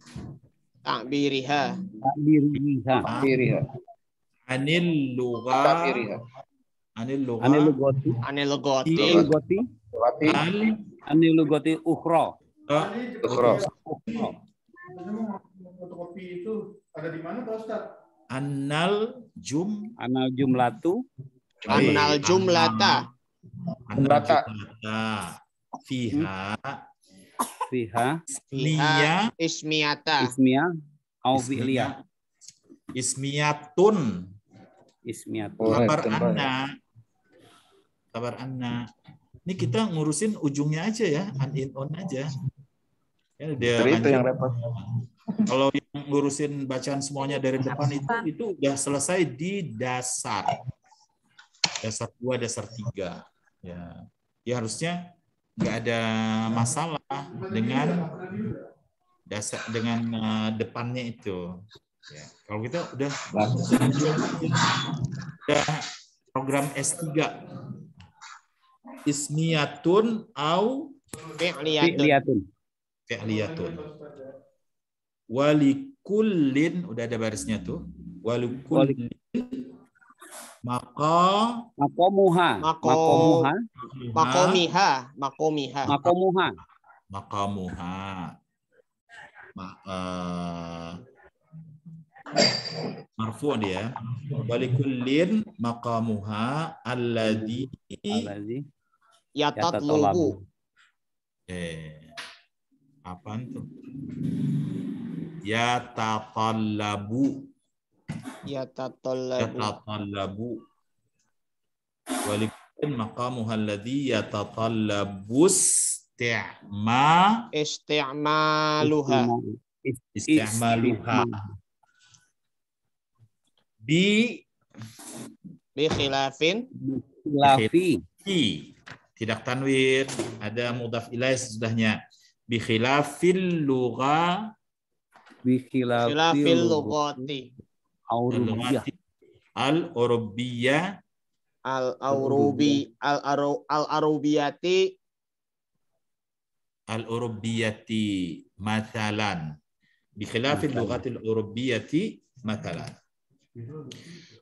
Anil lugha anil lughati ukhra. Fotokopi itu ada di mana Pak Ustaz? Annal jumlatu fiha ismiyata au fi'liyah. Ismiyatun kabar anna. Ini kita ngurusin ujungnya aja ya, on aja. Ya, itu yang repot. Kalau yang ngurusin bacaan semuanya dari depan itu udah selesai di dasar 2, dasar 3. Ya harusnya nggak ada masalah dengan depannya itu. Ya, kalau kita udah program S3 ismiyatun au fi'liyatun. Walikullin udah ada barisnya tuh. Walikullin makomiha. Marfu dia. Walikullin maqamuha alladhi yatatlubu. Apaan tuh? Yatatallabu. Walikullin maqamuha alladhi yatatallabus isti'maluha. Bi khilafin. Tidak tanwin, ada mudhaf ilaih sesudahnya. Bi khilafil lugha lughati al-urubiyati mathalan. Bi khilafil lughati al-urubiyati mathalan.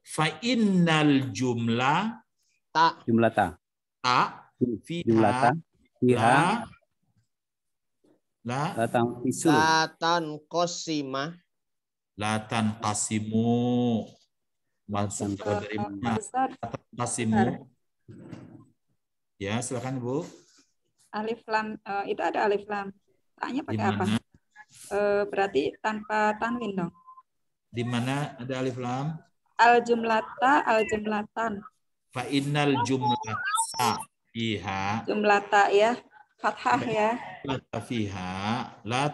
Fa innal jumlata fiha latan qasimu maksud dari mana qasimu? Ya, silakan Bu. Alif lam itu ada alif lam. Tanya pakai apa? Berarti tanpa tanwin dong. Di mana ada alif lam? Al-jumlatan. Fa innal jumlata fiha. Jumlata ya, fathah ya. Jumlata fiha la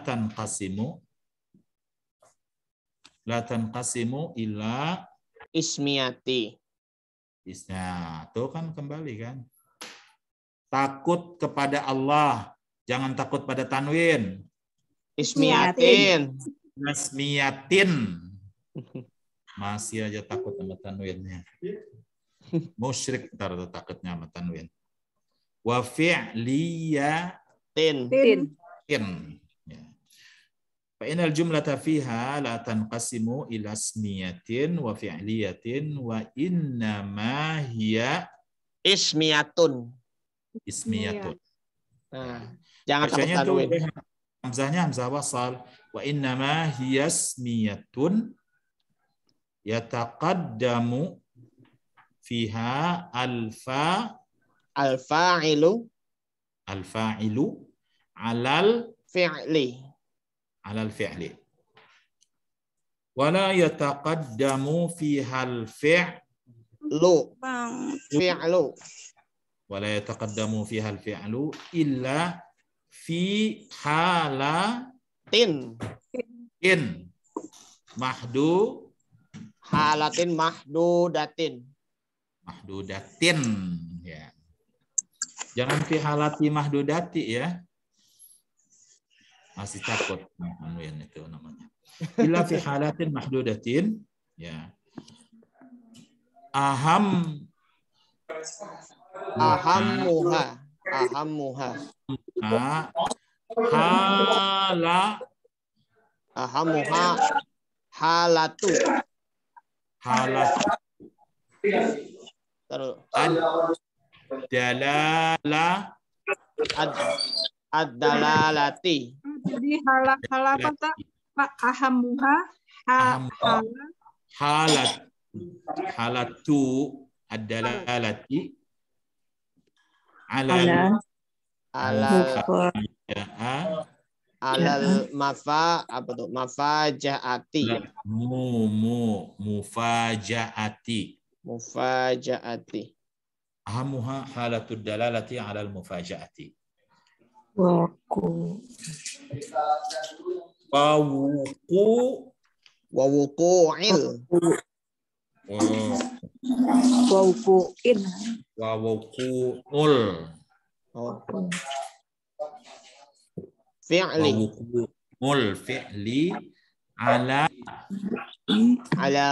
tanqasimu ila ismiyati. Nah, tuh kan kembali kan. Takut kepada Allah, jangan takut pada tanwin. Ismiyatin. Masih aja takut sama tanwinnya. Musyrik ntar takutnya sama tanwin. Wa fi'liyatin. Fa inal jumlata fiha la tanqasimu ila ismiyatin wa fi'liyatin wa innama hiya ismiyatun. Nah, jangan takut tanwin. Hamzahnya hamzah wasal. Wa innama hiya ismiyatun yataqaddamu fiha al-fa'ilu alal fi'li. Alal fi'li. Wala yataqaddamu fihal fi'lu. Fi'lu. Wala yataqaddamu fihal fi'lu illa fi halatin halatin mahdudatin. Mahdudatin ya. Jangan fi halati mahdudati ya. Masih takut itu namanya. Illa fi halatin mahdudatin ya. Ahammuha halatu. Terus ad-dalalati. Jadi hal apa tak Pak? Ahamuha halatu ad-dalalati alal mafajaati. Mufajaati. Ahamuha halatud dalalati alal mufajaati. Wawuqu'il. Wawuqu'ul. Fi'li. Wawuqu'ul fi'li ala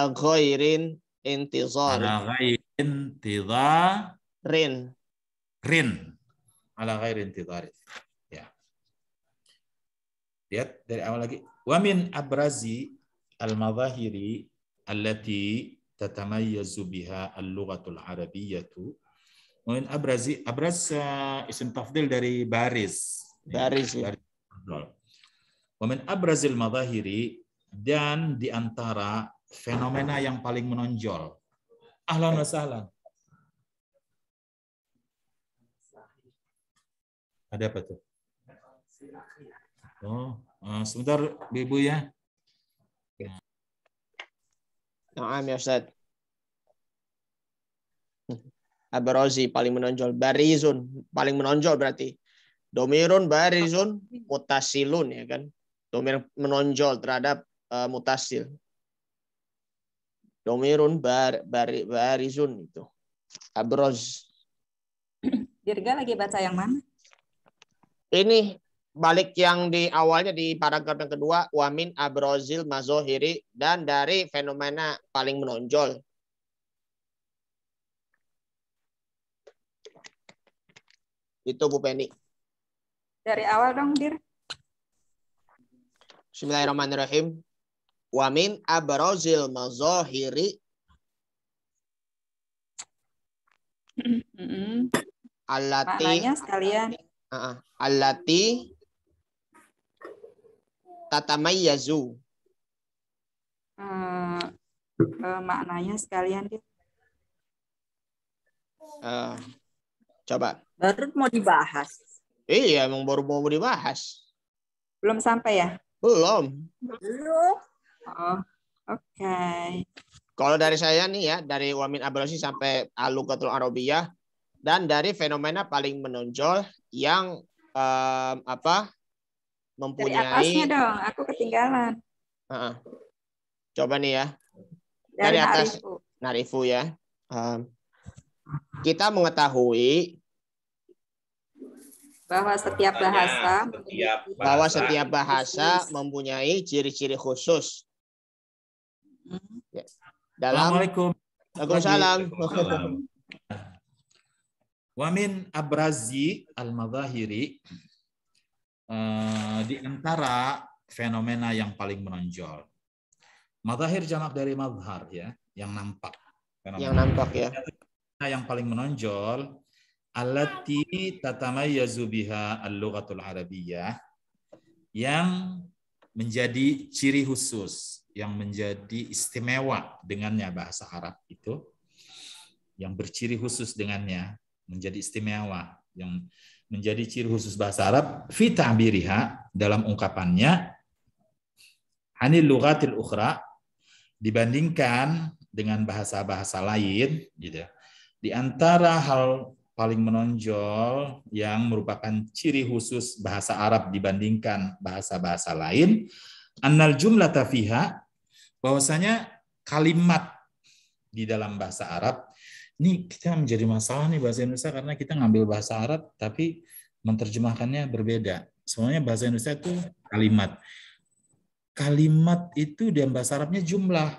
ghairin intizar. Ala ghairin intizarin. Ala ghairin intizarin. Ya. Lihat dari awal lagi. Wa min abrazi al-madhahiri allati tatamayyazu biha al-lughatul arabiyyatu. Wa min abrazi, abraz isim tafdil dari baris. Baris. Wa min abrazil madhahiri, dan di antara fenomena yang paling menonjol. Ahlan wa sahlan. Ada apa tuh? Oh, sebentar Ibu ya. Naam ya Ustaz. Abrazi paling menonjol. Barizun paling menonjol berarti. Domirun barizun mutasilun ya kan. Domir menonjol terhadap mutasil. Domirun barizun itu. Abroz. Dirga lagi baca yang mana? Ini balik yang di awalnya di paragraf yang kedua, wamin abrozil mazohiri, dan dari fenomena paling menonjol. Itu Bu Penny. Dari awal dong, Dir. Bismillahirrahmanirrahim. Wamin abrozil mazohiri allati. Maknanya sekalian. Allati tatamayyazu. Maknanya sekalian, Dir. Coba. Baru mau dibahas. Iya, emang baru mau dibahas. Belum sampai ya? Belum. Oh, oke. Kalau dari saya nih ya, dari wamin abrasi sampai al-lughatul arabiyyah, dan dari fenomena paling menonjol yang mempunyai. Dari atasnya dong, aku ketinggalan. Coba nih ya. Dari atas narifu ya. Kita mengetahui bahwa setiap bahasa mempunyai ciri-ciri khusus. Dalam Waalaikumsalam. Wa min abrazi al-madhahiri, di antara fenomena yang paling menonjol. Madhahir jamak dari madhar ya, yang nampak. Yang nampak ya. Yang paling menonjol allati tatamayyazu biha al-lughatul arabiyyah, yang menjadi ciri khusus, yang menjadi istimewa dengannya bahasa Arab itu, yang berciri khusus dengannya, menjadi istimewa, yang menjadi ciri khusus bahasa Arab fi ta'biriha, dalam ungkapannya, anil lughatil ukhra, dibandingkan dengan bahasa-bahasa lain gitu. Di antara hal paling menonjol yang merupakan ciri khusus bahasa Arab dibandingkan bahasa-bahasa lain, annal jumlata fiha, bahwasanya kalimat di dalam bahasa Arab, ini kita menjadi masalah nih bahasa Indonesia karena kita ngambil bahasa Arab tapi menerjemahkannya berbeda. Sebenarnya bahasa Indonesia itu kalimat. Kalimat itu dalam bahasa Arabnya jumlah.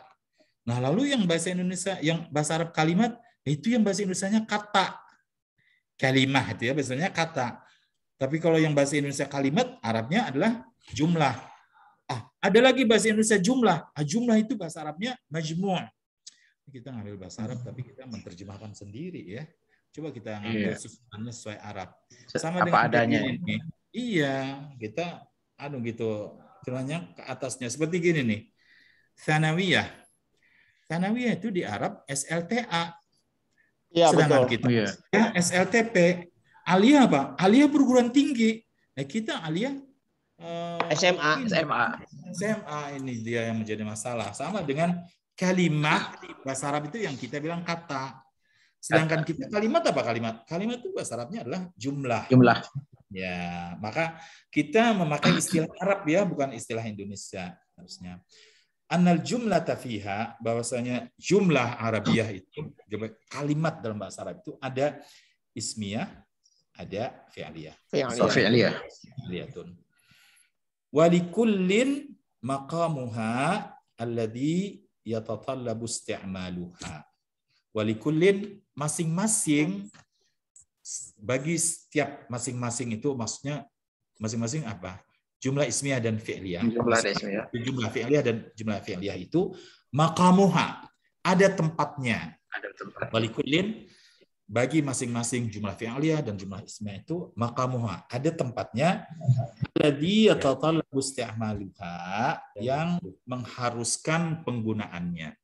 Nah, lalu yang bahasa Indonesia, yang bahasa Arab kalimat, itu yang bahasa Indonesianya kata. Kalimah itu ya biasanya kata. Tapi kalau yang bahasa Indonesia kalimat, Arabnya adalah jumlah. Ada lagi bahasa Indonesia jumlah. Jumlah itu bahasa Arabnya majmu'. Kita ngambil bahasa Arab tapi kita menerjemahkan sendiri ya. Coba kita ngambil susunannya sesuai Arab. Sama apa dengan adanya. ini. Iya, kita gitu. Terusnya ke atasnya seperti gini nih. Tsanawiyah. Tsanawiyah itu di Arab SLTA. Iya, Sedangkan betul. kita ya, SLTP. Aliyah apa? Aliyah perguruan tinggi. Nah, kita aliyah SMA. SMA ini dia yang menjadi masalah. Sama dengan kalimat bahasa Arab itu yang kita bilang kata. Sedangkan kita kalimat apa kalimat? Kalimat itu bahasa Arabnya adalah jumlah. Jumlah. Ya, maka kita memakai istilah Arab ya, bukan istilah Indonesia harusnya. Annal jumlata fiha, bahwasanya jumlah Arabiyah itu, kalimat dalam bahasa Arab itu ada ismiyah, ada fi'liyah. Fi'liyah. Fi'liyatun. Wa likullin maqamuha alladhi yatatallabu isti'maluha. Walikullin, masing-masing, bagi setiap masing-masing itu maksudnya masing-masing apa? Jumlah ismiyah dan fi'liyah. Jumlah fi'liyah dan jumlah fi'liyah itu maqamuha, ada tempatnya. Walikullin, bagi masing-masing jumlah fi'liyah dan jumlah ismiyah itu maqamuha, ada tempatnya. Alladhi yatatallabu isti'maluha, yang mengharuskan penggunaannya.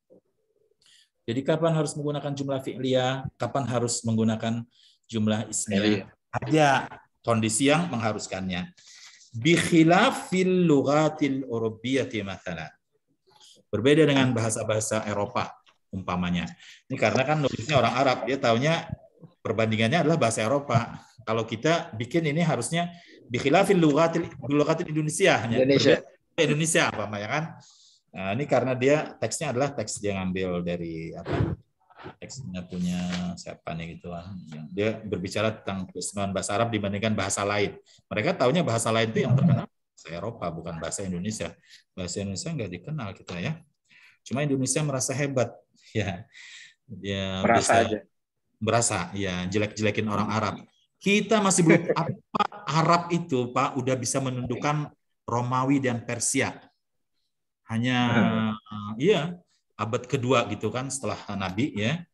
Jadi kapan harus menggunakan jumlah fi'liyah, kapan harus menggunakan jumlah ismiyah? Ada kondisi yang mengharuskannya. Bi khilafil lughatil urubiyyati mathalan. Berbeda dengan bahasa-bahasa Eropa umpamanya. Ini karena kan nulisnya orang Arab, dia taunya perbandingannya adalah bahasa Eropa. Kalau kita bikin ini harusnya bi khilafil lughatil Indonesia. Indonesia apa ya kan? Nah, ini karena dia teksnya adalah teks dia ngambil dari apa? Teksnya punya siapa nih gitu kan. Dia berbicara tentang keistimewaan bahasa Arab dibandingkan bahasa lain. Mereka taunya bahasa lain itu yang terkenal bahasa Eropa, bukan bahasa Indonesia. Bahasa Indonesia nggak dikenal kita ya. Cuma Indonesia merasa hebat ya. Dia berasa ya jelek-jelekin orang Arab. Kita masih belum apa Arab itu Pak udah bisa menundukkan Romawi dan Persia. Hanya abad kedua gitu kan setelah Nabi ya.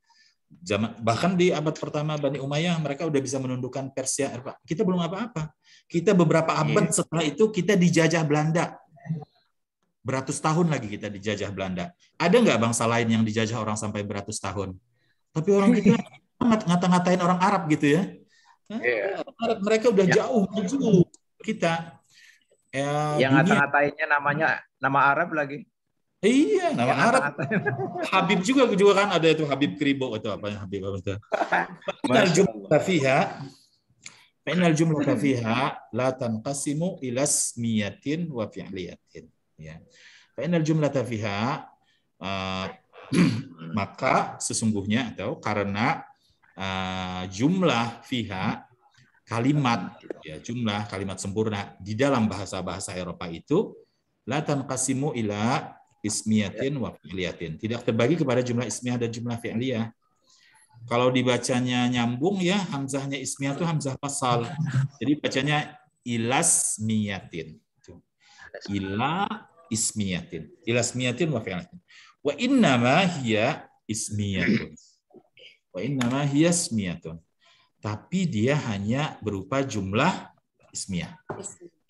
Bahkan di abad pertama Bani Umayyah mereka udah bisa menundukkan Persia. Kita belum apa-apa. Kita beberapa abad setelah itu kita dijajah Belanda. Beratus tahun lagi kita dijajah Belanda. Ada nggak bangsa lain yang dijajah orang sampai beratus tahun? Tapi orang kita ngata-ngatain orang Arab gitu ya. Mereka udah jauh maju kita. Yang ngata-ngatainnya namanya nama Arab lagi. Iya, nama Arab. Habib juga kan ada itu Habib Kribo atau apa yang Habib itu. Fa'inal jumlata fiha la tanqasimu ila ismiyatin wa fi'liyatin. Ya. Fa'inal jumlata fiha maka sesungguhnya atau karena jumlah fiha kalimat ya jumlah kalimat sempurna di dalam bahasa-bahasa Eropa itu la tanqasimu ila ismiyatin wa fi'liyatin, tidak terbagi kepada jumlah ismiyah dan jumlah fi'liyah. Kalau dibacanya nyambung ya hamzahnya ismiyah itu hamzah fasal. Jadi bacanya ilasmiyatin. Ila ismiyatin. Ilasmiyatin wa fi'liyatin. Wa innama hiya ismiyatun. Wa innama hiya ismiyatun. Tapi dia hanya berupa jumlah ismiyah.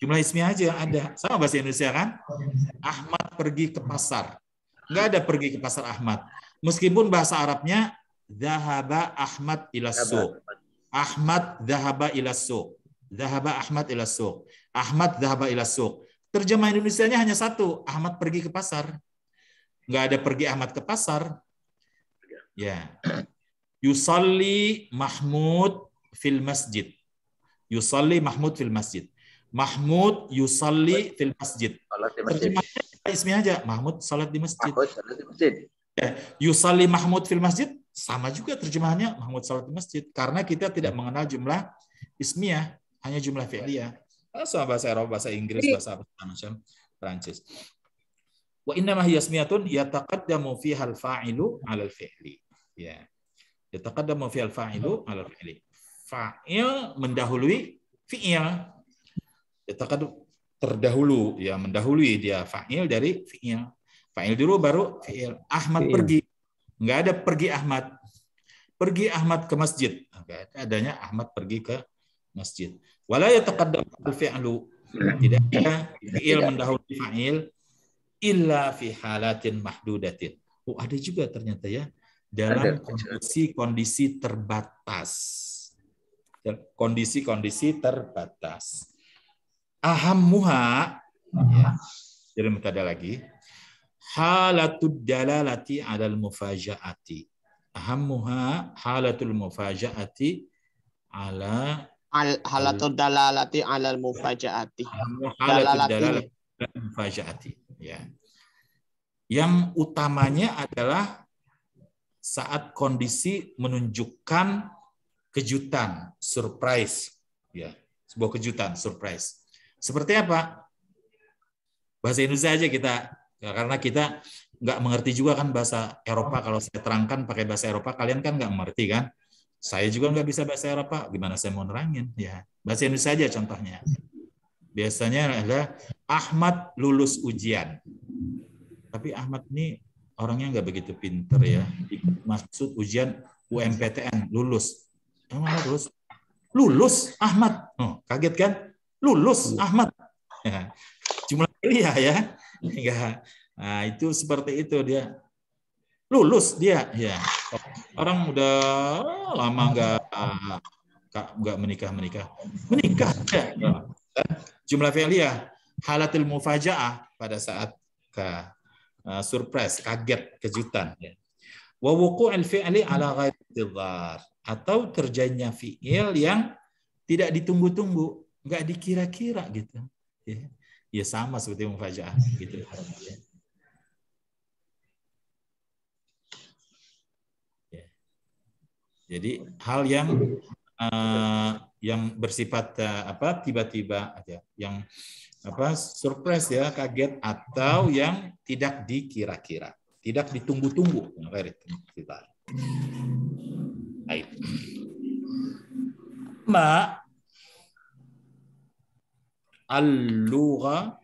Jumlah ismiyah aja yang ada. Sama bahasa Indonesia kan? Ahmad pergi ke pasar. Nggak ada pergi ke pasar Ahmad. Meskipun bahasa Arabnya Dhahaba Ahmad ila suq. Ahmad dhahaba ila suq. Zahaba Ahmad ila suq. Ahmad zahaba ila suq. Terjemah Indonesianya hanya satu, Ahmad pergi ke pasar. Nggak ada pergi Ahmad ke pasar. Ya. Yusalli Mahmud fil masjid. Yusalli Mahmud fil masjid. Mahmud yusalli fil masjid. Terjemahnya ismi aja. Mahmud salat di masjid. Ya. Yusalli Mahmud fil masjid sama juga terjemahannya Mahmud salat di masjid. Karena kita tidak mengenal jumlah ismiyah, hanya jumlah fi'liyah. Bahasa Eropa, bahasa Inggris, bahasa macam Prancis. Wa inna ma hiya ismiyatun yataqaddamu fiha al-fa'ilu 'ala al-fi'li. Ya. Yataqaddamu fiha al-fa'ilu 'ala al-fi'li. Fa'il mendahului fi'il. Yataqaddam terdahulu, ya mendahului dia fa'il dari fi'il. Fa'il dulu baru fi'il. Ahmad pergi. Enggak ada pergi Ahmad. Pergi Ahmad ke masjid. Enggak adanya Ahmad pergi ke masjid. Wala yataqaddam al-fi'lu. Tidak ada fi'il mendahului fa'il illa fi halatin mahdudatin. Oh, ada juga ternyata ya dalam kondisi-kondisi terbatas. Kondisi-kondisi terbatas. Ahammuha ya. Jadi mutada lagi. Halatud dalalati 'alal mufaja'ati. Ahammuha halatul mufaja'ati 'ala halatud dalalati 'alal mufaja'ati. Halatud dalalati 'alal mufaja'ati. Ya. Yang utamanya adalah saat kondisi menunjukkan kejutan, surprise, ya, sebuah kejutan, surprise. Seperti apa? Bahasa Indonesia aja kita, ya, karena kita nggak mengerti juga kan bahasa Eropa. Kalau saya terangkan pakai bahasa Eropa, kalian kan nggak mengerti kan? Saya juga nggak bisa bahasa Eropa, gimana saya mau nerangin? Ya, bahasa Indonesia aja contohnya. Biasanya adalah Ahmad lulus ujian. Tapi Ahmad ini orangnya nggak begitu pinter ya. Maksud ujian UMPTN, lulus. Emang lulus? Lulus Ahmad. Oh, kaget kan? Lulus Ahmad. Ya. Jumlah kuliah ya. Enggak. Nah, itu seperti itu dia. Lulus dia. Ya. Orang udah lama nggak menikah. Menikah ya. Jumlah fi'liyah halatul mufaja'ah pada saat surprise, kaget, kejutan. Wa wuqu'il fi'li ala ghairi intidhar, atau terjadinya fi'il yang tidak ditunggu-tunggu, nggak dikira-kira gitu. Ya sama seperti mufaja'ah gitu. Jadi hal yang bersifat tiba-tiba aja, yang surprise ya, kaget, atau yang tidak dikira-kira, tidak ditunggu-tunggu. Baik. Ma al-lugha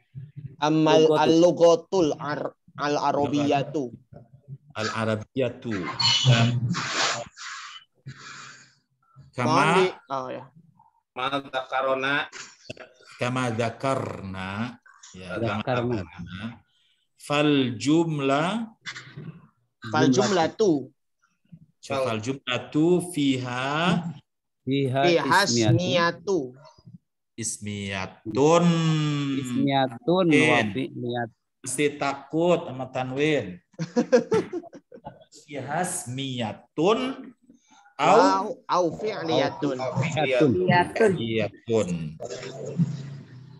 al-lughatul al-arabiyatu. Al-arabiyatu. Kama kama dzakarna ya, fal jumlatu fiha ismiyatun mesti takut sama tanwin. Fiha ismiyatun au fi'liyatun.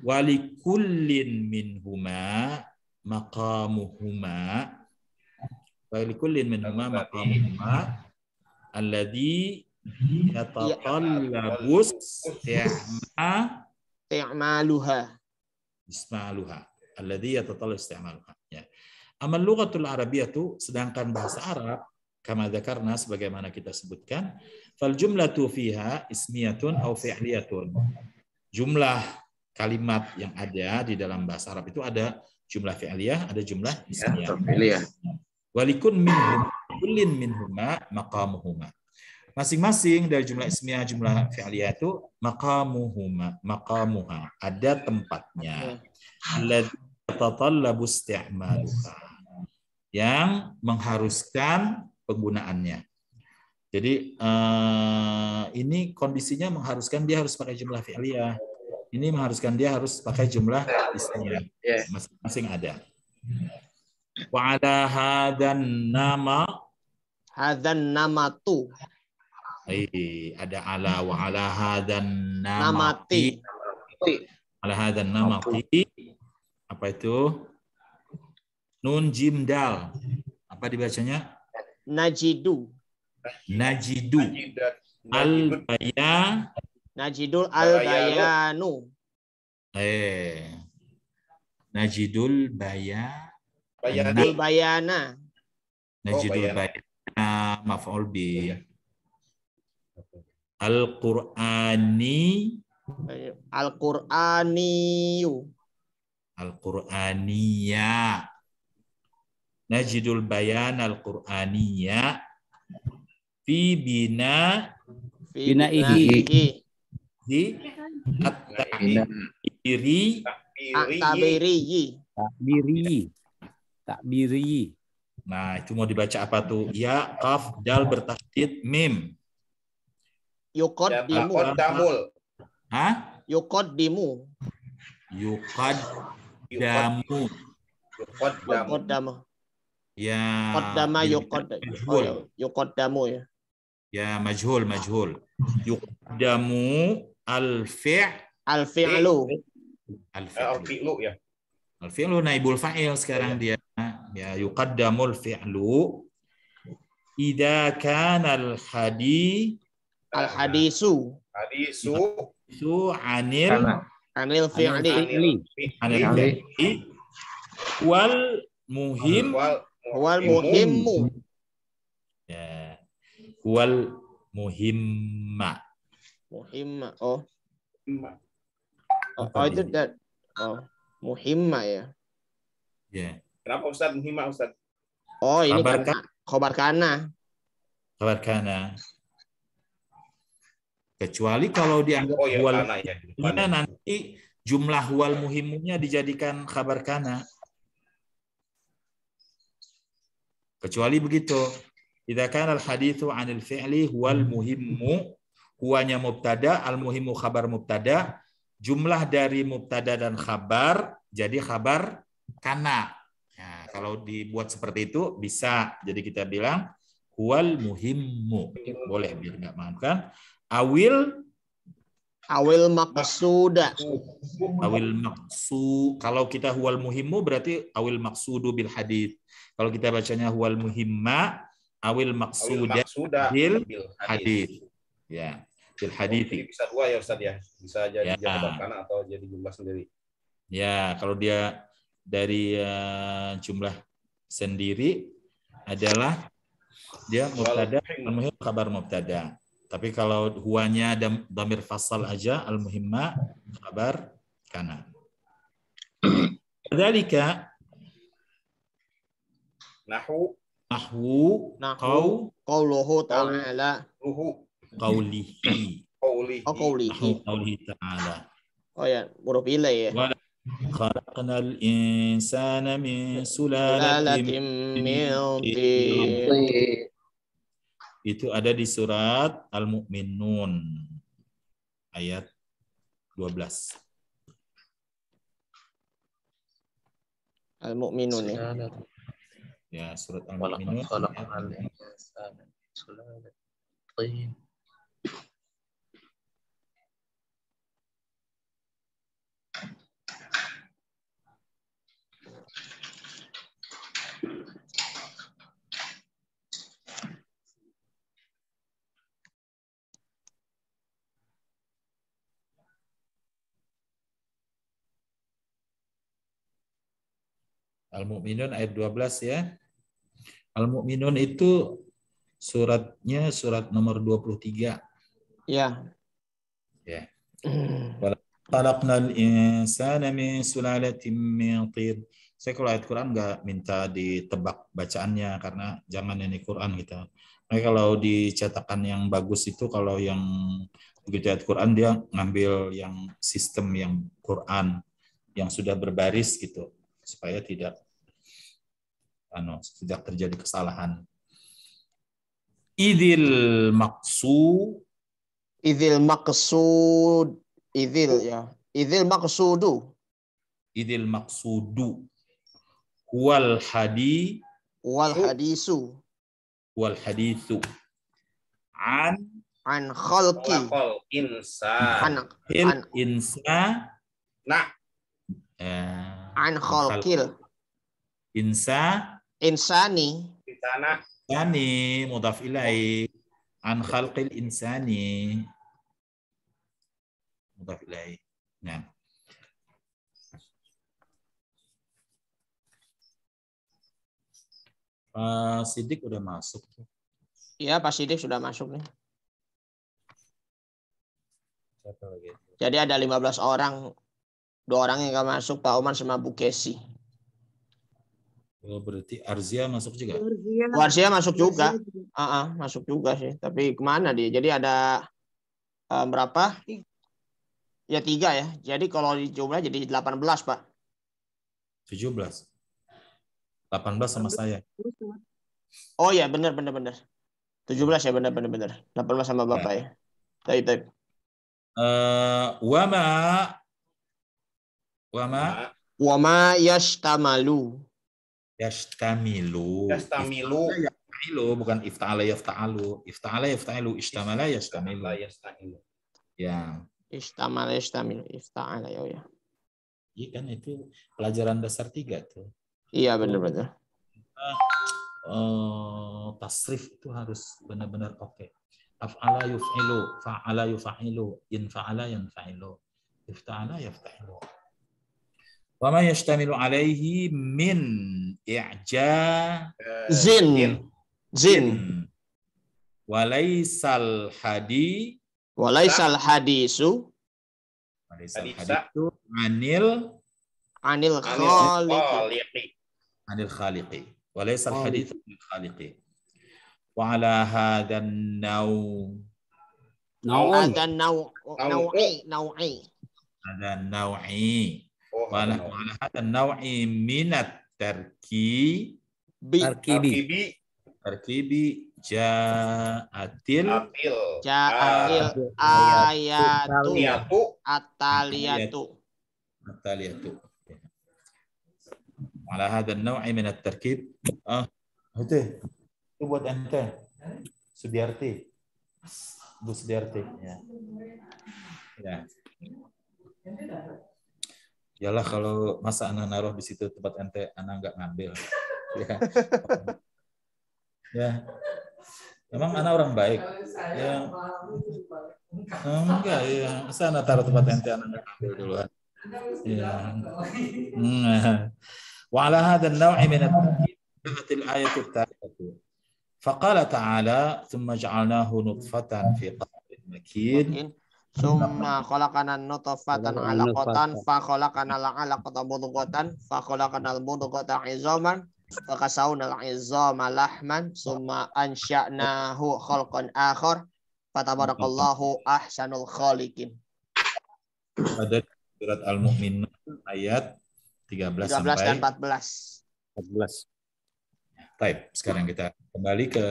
Walikullin minhuma maqamuhuma. Walikullin minhuma maqamuhuma alladhi yataqallabus isti'maluha. Alladhi yataqallabus isti'maluha. Ya. Amal lughatul arabiyyatu, sedangkan bahasa Arab kama dzakarna sebagaimana kita sebutkan, fal jumlatu fiha ismiyatun aw fi'liyatun. Jumlah kalimat yang ada di dalam bahasa Arab itu ada jumlah fi'liyah, ada jumlah ismiyah. Walikun kullin minhuma maqamuhuma. Masing-masing dari jumlah ismiyah, jumlah fi'liyah itu maqamuha, ada tempatnya. Alladzi tatalabu isti'maluha, yang mengharuskan penggunaannya. Jadi ini kondisinya mengharuskan dia harus pakai jumlah fi'liyah. Ini mengharuskan dia harus pakai jumlah ismiyah. Masing-masing ada. Wa ala hadan nama. Hadan namatu. Ada ala wa ala hadan Namati. Ala hadan namati. Apa itu? Nun jim dal. Apa dibacanya? Najidu. Najidu. Al-bayan. Najidul al-bayanu. Najidul bayan. Najidul bayana. Najidul bayana maf'ul bi. Al-Qur'ani. Al-Qur'aniyu. Al-Qur'aniya. Najidul bayan al-Qur'aniya fi binaihi di takbiri. Nah, itu mau dibaca apa tuh? Ya, kaf, dal bertasydid, mim. Yuqaddimu. Hah? Yuqaddimu. Yuqaddamu. Ya. Qaddama yuqaddamu ya. Ya, majhul. Yuqaddamu al-fi'lu ya. Al-fi'lu naibul fa'il sekarang dia. Ya, yuqaddamul fi'lu idza kana al-hadisu anil fi'li wal muhimmu. Ya. Wal muhimma. Oh itu muhimma ya. Ya. Kenapa Ustaz muhimma Ustaz? Oh ini khobar kana. Khobar kana. Kecuali kalau dianggap huwal nanti jumlah huwal muhimmunya dijadikan khabar kana. Kecuali begitu. Idza kana al-haditsu 'anil fi'li huwal muhimmu, huwanya mubtada, al-muhimmu khabar mubtada, jumlah dari mubtada dan khabar jadi khabar kana. Nah, kalau dibuat seperti itu bisa. Jadi kita bilang huwal muhimmu. Boleh biar enggak paham kan? Awil maqsuda. Awil maqsu. Kalau kita huwal muhimmu berarti awil maqsudu bil hadits. Kalau kita bacanya huwal muhimma awil maqsuda bil hadits. Ya, bil hadits. Bisa dua ya Ustaz ya. Bisa jadi khabar kana atau jadi jumlah sendiri. Ya, kalau dia dari jumlah sendiri adalah dia mubtada, al-muhim khabar mubtada. Tapi kalau huwanya dhamir fasal aja, al-muhimma khabar kana. Dzalika nahwu qauluhu ta'ala. Qaulihi ta'ala. Oh ya, huruf ilai ya. Khalaqnal insana min sulalatin min tin. Itu ada di surat Al-Mu'minun ayat 12. Al-Mu'minun ya. Ya, surat Al-Mu'minun. Al-Mu'minun ayat 12 ya. Al-Mu'minun itu suratnya surat nomor 23. Ya. Ya. Khalaqnal insana min sulalatin min tin. Saya kalau ayat Quran nggak minta ditebak bacaannya karena jangan ini Quran gitu. Nah, kalau dicetakan yang bagus itu kalau yang begitu ayat Quran dia ngambil yang sistem yang Quran yang sudah berbaris gitu supaya tidak terjadi kesalahan. Idil maqsud. Idil maqsud. Idil ya. Idil maqsudu. Idil maqsudu. Wal hadi. Wal hadisu. Wal hadithu. An Khalqi. Insan. An insa. Nah. An khalqil. Insani. Insani mudhaf ilaih. An khalqil insani mudhaf ilaih. Nah. Sidik udah masuk. Iya, Pak Sidik sudah masuk nih. Siapa lagi? Jadi ada 15 orang. 2 orang yang nggak masuk, Pak Oman sama Bu Kesi. Oh, berarti Arzia masuk juga? Arzia masuk juga. Masuk juga sih. Tapi kemana dia? Jadi ada berapa? Ya 3 ya. Jadi kalau dijumlah jadi 18, Pak. 17. 18 sama saya. Oh ya, benar. 17 ya, benar. 18 sama Bapak ya. Baik. Wama yashtamalu. Yastamilu bukan ifta'ala yafta'alu. Ifta'ala yafta'alu, istamala yastamilu. Ya. Istamala yastamilu, ifta'ala ya. Iya kan itu pelajaran dasar 3 tuh. Iya, benar. Tasrif itu harus benar-benar oke. Af'ala yuf'ilu, fa'ala yufa'ilu, infa'ala yanfa'ilu, ifta'ala yafta'ilu. Wa ma yashtamilu alaihi min zin. Walaisal hadisu anil khaliqi. Walaisal hadithu anil khaliqi. Wa ala hadan nau'i. Wala hada naw'i minat tarkibi ja'atil ayatu at-taliyatu. Wala hada naw'i minat tarkib. Itu buat ente. Sudiarti. Bu Sudiarti ya. Yalah kalau masa anak naruh di situ tempat ente, anak nggak ngambil. Ya. Emang anak orang baik. Ya. Enggak ya. Masa anak taruh tempat ente, anak nggak ngambil duluan. Ya. Wa ala hadha an-naw'i min at-tarkib al-ayatu at-thalithah. Faqala ta'ala thumma ja'alnahu nutfatan fi qararin makin. Summa khalaqana nutfatan 'alaqatan fa khalaqana al-'alaqata mudghatan fa khalaqana al-mudghata 'idhaman fa kasawna al-'idhama lahman summa ansha'nahu khalqan akhar fa tabarakallahu ahsanul khaliqin. Ada surat Al-Mu'minun ayat 13 sampai dan 14. Baik, sekarang kita kembali ke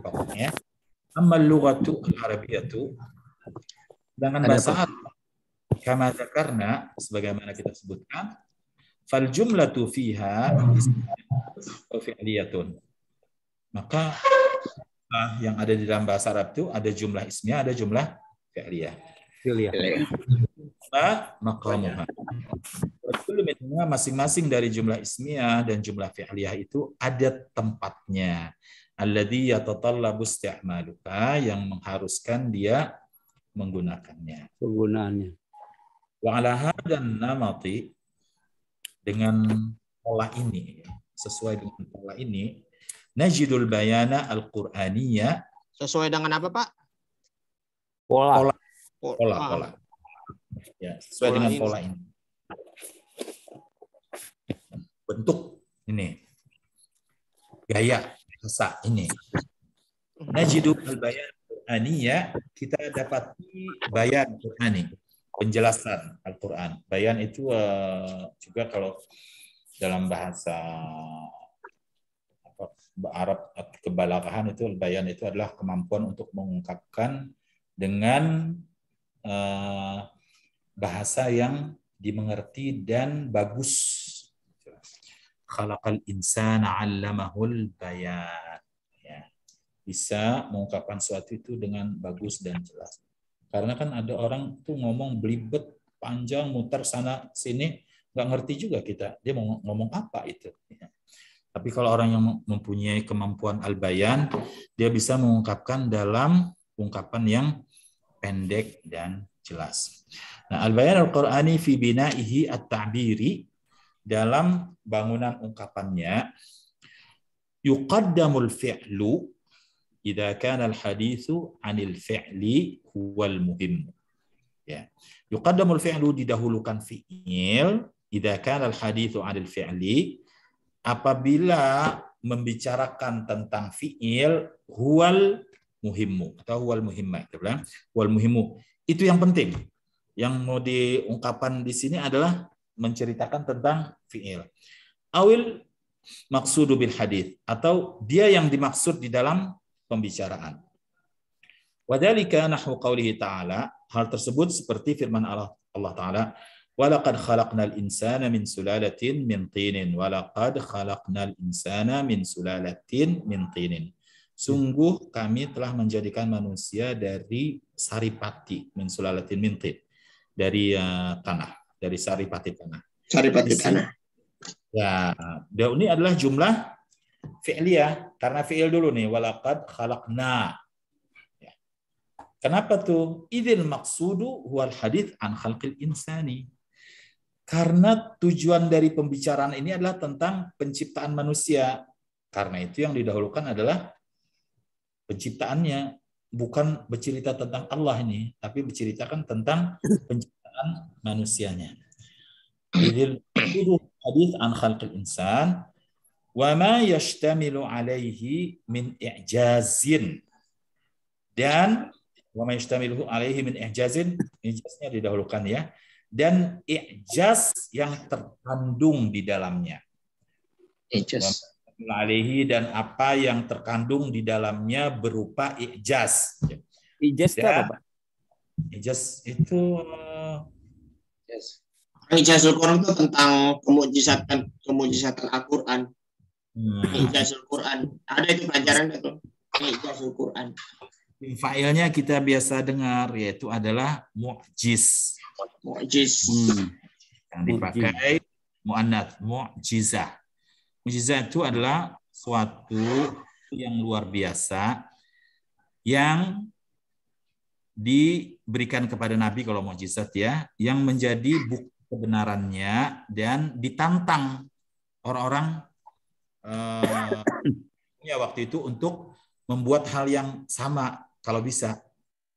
pokoknya. Ammal lughatu al-arabiyyatu, sedangkan bahasa Arab, kama dzakarna, sebagaimana kita sebutkan, fal jumlatu fiha fi'liyatun. Maka yang ada di dalam bahasa Arab itu ada jumlah ismiyah, ada jumlah fi'liyah. Maqamuha. Masing-masing dari jumlah ismiyah dan jumlah fi'liyah itu ada tempatnya. Alladzi yatatallabu isti'maluha, yang mengharuskan dia menggunakannya. Penggunaannya. Wa ala hadan namati, dengan pola ini, sesuai dengan pola ini, najidul bayana al-Qur'aniyya. Sesuai dengan apa, Pak? Pola. Ya, sesuai dengan pola ini. Bentuk ini. Gaya bahasa ini. Najidul bayan Qur'aniyya, kita dapati bayan Qur'ani, penjelasan Al-Qur'an. Bayan itu juga kalau dalam bahasa Arab kebalaghahan itu bayan itu adalah kemampuan untuk mengungkapkan dengan bahasa yang dimengerti dan bagus. Khalaqal insana 'allamahul bayan. Ya. Bisa mengungkapkan sesuatu itu dengan bagus dan jelas. Karena kan ada orang tuh ngomong belibet, panjang, muter sana sini, nggak ngerti juga kita dia mau ngomong apa itu. Ya. Tapi kalau orang yang mempunyai kemampuan al-bayan, dia bisa mengungkapkan dalam ungkapan yang pendek dan jelas. Nah, al-bayan al-Qur'ani fi bina'ihi at-ta'biri, dalam bangunan ungkapannya, yuqaddamul fi'lu idza kana al-haditsu 'anil fi'li huwal muhim. Ya. Yuqaddamul fi'lu, didahulukan fi'il, idza kana al-haditsu 'anil fi'li, apabila membicarakan tentang fi'il, huwal muhimmu atau huwal muhimma, kita bilang huwal muhimmu, itu yang penting. Yang mau diungkapkan di sini adalah menceritakan tentang fi'il. Awil maqsudu bil hadits, atau dia yang dimaksud di dalam pembicaraan. Wadzalika nahwu qaulihi ta'ala, hal tersebut seperti firman Allah Ta'ala, walaqad khalaqnal insana min sulalatin min tinin, walaqad khalaqnal insana min sulalatin min tinin. Sungguh kami telah menjadikan manusia dari saripati, min sulalatin min tin, dari tanah, dari saripati tanah. Saripati tanah. Ya, ini adalah jumlah fi'liyah, karena fi'il dulu nih, walaqad khalaqna. Ya. Kenapa tuh? Idzil maqsudu huwal hadits an khalqil insani. Karena tujuan dari pembicaraan ini adalah tentang penciptaan manusia. Karena itu yang didahulukan adalah penciptaannya, bukan bercerita tentang Allah ini, tapi berceritakan tentang penciptaan manusianya. Idzil hadits an khalqil insan wa ma yashtamilu alaihi min i'jazin, dan wa ma yashtamilu alaihi min i'jazin, i'jaznya didahulukan ya, dan i'jaz yang terkandung di dalamnya. I'jaz alaihi, dan apa yang terkandung di dalamnya berupa i'jaz. I'jaz itu apa, Pak? I'jaz itu I'jazul Quran itu tentang kemujizatan Al-Quran. I'jazul Quran. Ada itu pelajaran itu. I'jazul Quran. Fa'ilnya kita biasa dengar, yaitu adalah mu'jiz. Mu'jiz. Yang dipakai mu'annats, mu'jizah. Mu'jizah itu adalah suatu yang luar biasa yang diberikan kepada Nabi, kalau mu'jizat ya, yang menjadi bukti kebenarannya dan ditantang orang-orang ya waktu itu untuk membuat hal yang sama kalau bisa.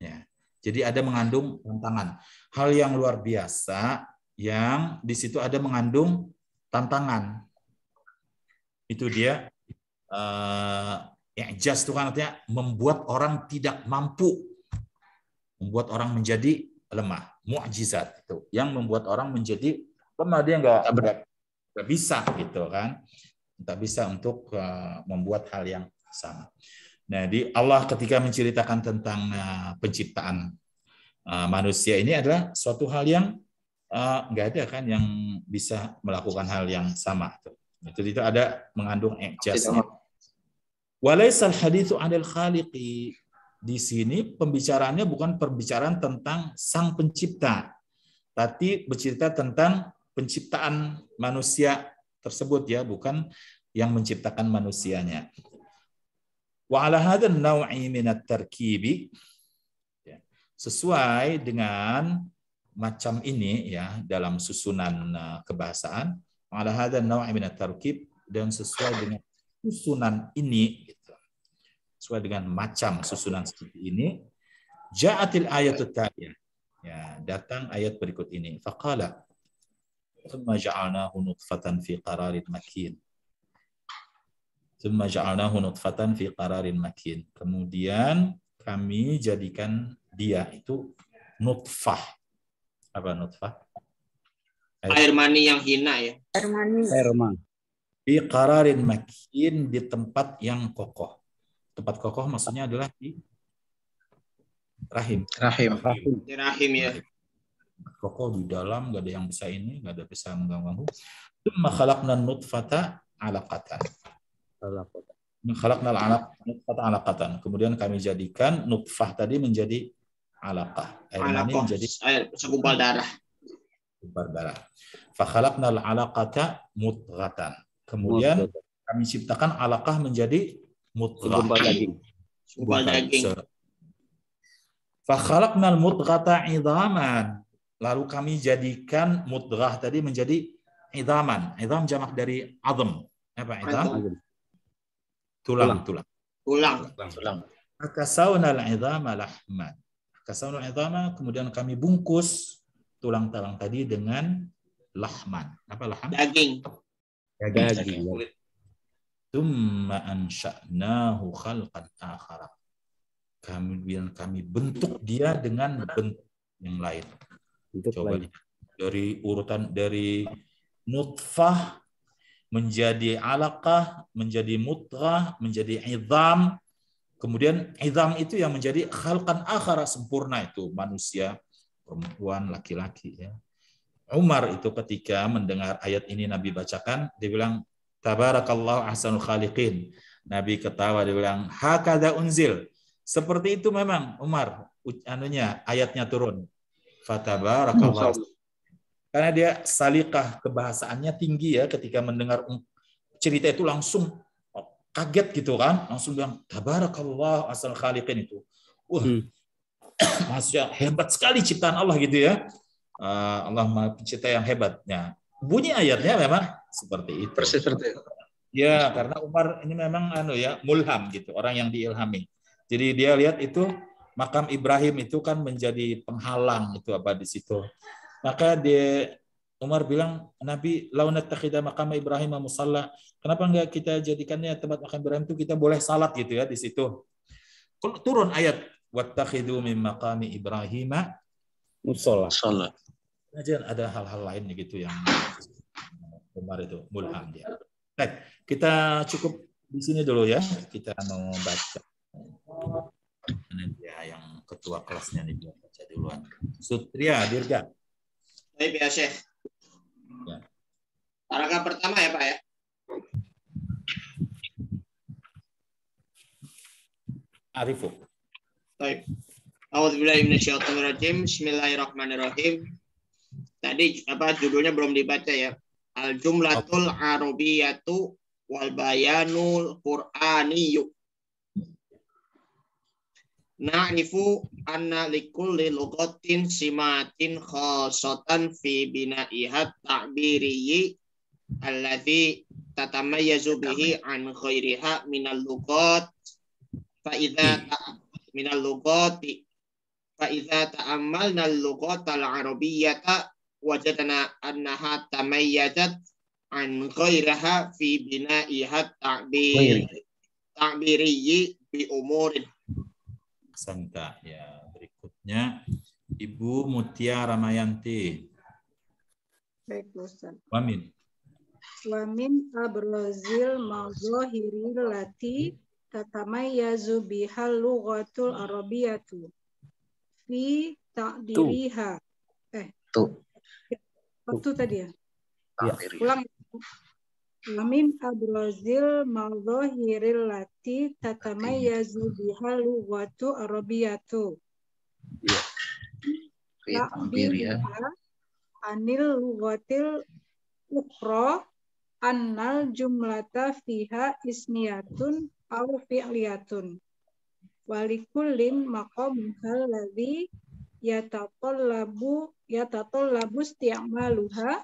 Ya. Jadi ada mengandung tantangan. Hal yang luar biasa yang di situ ada mengandung tantangan. Itu dia i'jaz itu kan artinya membuat orang tidak mampu, membuat orang menjadi lemah. Mu'jizat itu yang membuat orang menjadi lemah, dia nggak bisa gitu kan, nggak bisa untuk membuat hal yang sama. Nah, di Allah ketika menceritakan tentang penciptaan manusia ini adalah suatu hal yang nggak ada kan yang bisa melakukan hal yang sama. Itu ada mengandung i'jaznya. Walaisal haditsu 'anil khaliqi. Di sini pembicaraannya bukan pembicaraan tentang sang pencipta, tapi bercerita tentang penciptaan manusia tersebut ya, bukan yang menciptakan manusianya. Wa 'ala hadzal naw'i min at-tarkibi, sesuai dengan macam ini ya dalam susunan kebahasaan, wa 'ala hadzal naw'i min at-tarkib, dan sesuai dengan susunan ini gitu. Sesuai dengan macam susunan seperti ini, ja'atil ayatut taliyah. Ya, datang ayat berikut ini. Faqala thumma ja'alnahu nutfatan fi qararin makin. Thumma ja'alnahu nutfatan fi qararin makin. Kemudian kami jadikan dia itu nutfah. Apa nutfah? Air mani yang hina ya. Air mani. Air mani. Di qararin makin, di tempat yang kokoh. Tempat kokoh maksudnya adalah di rahim. Di rahim ya. Kokoh di dalam, nggak ada yang bisa ini, nggak ada bisa mengganggu. Tsumma khalaqna nutfata 'alaqatan. Khalaqna nutfata 'alaqatan. Kemudian kami jadikan nutfah tadi menjadi 'alaqah. Air mani menjadi segumpal darah. Segumpal darah. Fa khalaqnal 'alaqata mudghatan. Kemudian kami ciptakan 'alaqah menjadi mudghah. Segumpal daging. Fa khalaqnal mudghata 'idhaman. Lalu kami jadikan mudghah tadi menjadi idhaman. Idham jamak dari azam. Apa idham? Tulang. Akasawnal idhama lahman. Akasawnal idhama, kemudian kami bungkus tulang-tulang tadi dengan lahman. Apa lahman? Daging. Tsumma ansha'nahu khalqan akhara. Kemudian kami bentuk dia dengan bentuk yang lain. Coba dari urutan dari nutfah menjadi alaqah, menjadi mudghah, menjadi idham. Kemudian idham itu yang menjadi khalqan akhara, sempurna itu manusia, perempuan, laki-laki ya. Umar itu ketika mendengar ayat ini Nabi bacakan, dia bilang tabarakallahu ahsanul khaliqin. Nabi ketawa, dia bilang hakadha unzil. Seperti itu memang Umar ayatnya turun. Fatabarakallahu. Karena dia salikah kebahasaannya tinggi ya, ketika mendengar cerita itu langsung kaget gitu kan, langsung bilang tabarakallah asal khaliqin itu. Maksudnya hebat sekali ciptaan Allah gitu ya. Allah Maha Pencipta yang hebatnya. Bunyi ayatnya memang seperti itu. Persis seperti itu. Ya, karena Umar ini memang mulham gitu, orang yang diilhami. Jadi dia lihat itu makam Ibrahim itu kan menjadi penghalang itu apa di situ. Maka Umar bilang, Nabi, launat takhida makam Ibrahim musalla. Kenapa enggak kita jadikannya tempat makam Ibrahim itu kita boleh salat gitu ya di situ. Turun ayat wattakhidu min maqami Ibrahim musalla. Aja ada hal-hal lain gitu yang Umar itu mulham dia. Baik, kita cukup di sini dulu ya. Kita mau baca. Ini dia yang ketua kelasnya nih, biar baca duluan. Sutria Dirga. Baik ya Syekh. Ya. Paragraf pertama ya Pak ya. Arifu. Baik. A'udzubillahi minasyaitonirrajim. Bismillahirrahmanirrahim. Tadi judulnya belum dibaca ya. Al-jumlatul arabiyatu wal bayanul qur'aniyyu. Na'rifu anna likulli lughatin simatin khassatan fi bina'iha ta'biriyyi alladhi tatamayyazu bihi an ghairiha minal lughat fa idza minal lughati fa idza ta'ammalna al-lughatal arabiyyata wajadna annaha tamayyazat an ghairiha fi bina'iha ta'biriyyi bi umurin. Santa ya, berikutnya Ibu Mutia Ramayanti. Baik, Ustaz. Wamin abrazil mazahiril lati tatamayyazu bihal lughatul arabiyatu fi ta'diriha. Waktu tadi ya? Ulang. Min abrazil mazahiril lati tatamayyazu bihal lughatu arabiyatu. Ta'biriha anil lughatil ukhra annal jumlata fiha ismiyatun aw fi'liyatun. Walikullin maqamuhal ladzi yatatallabu isti'maluha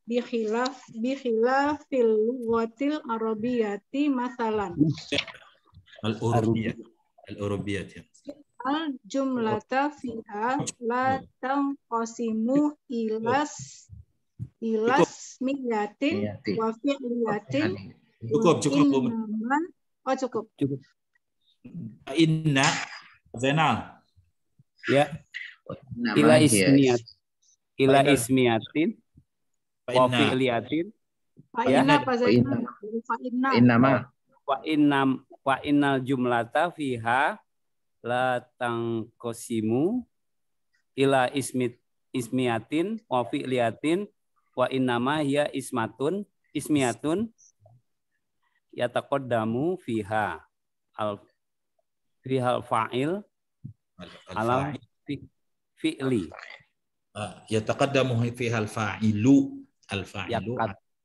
bikhilafil lughatil arabiyyati masalan al-urubiyat al jumlata fiha la tanqasimu ilas miyatin wa fi'liyatin. Cukup. Cukup. Inna Zainal. Ya. Ila ismiyatin wa fi'liyatin Fa'inna Pak Zainal. Innama. Wa innal jumlata fiha la tangqasimu ila ismiyatin wa fi'liyatin wa innama hiya ismiyatun yataqaddamu fiha fihal fa'il ala fi'li. Yataqaddamu fiha al-fa'ilu.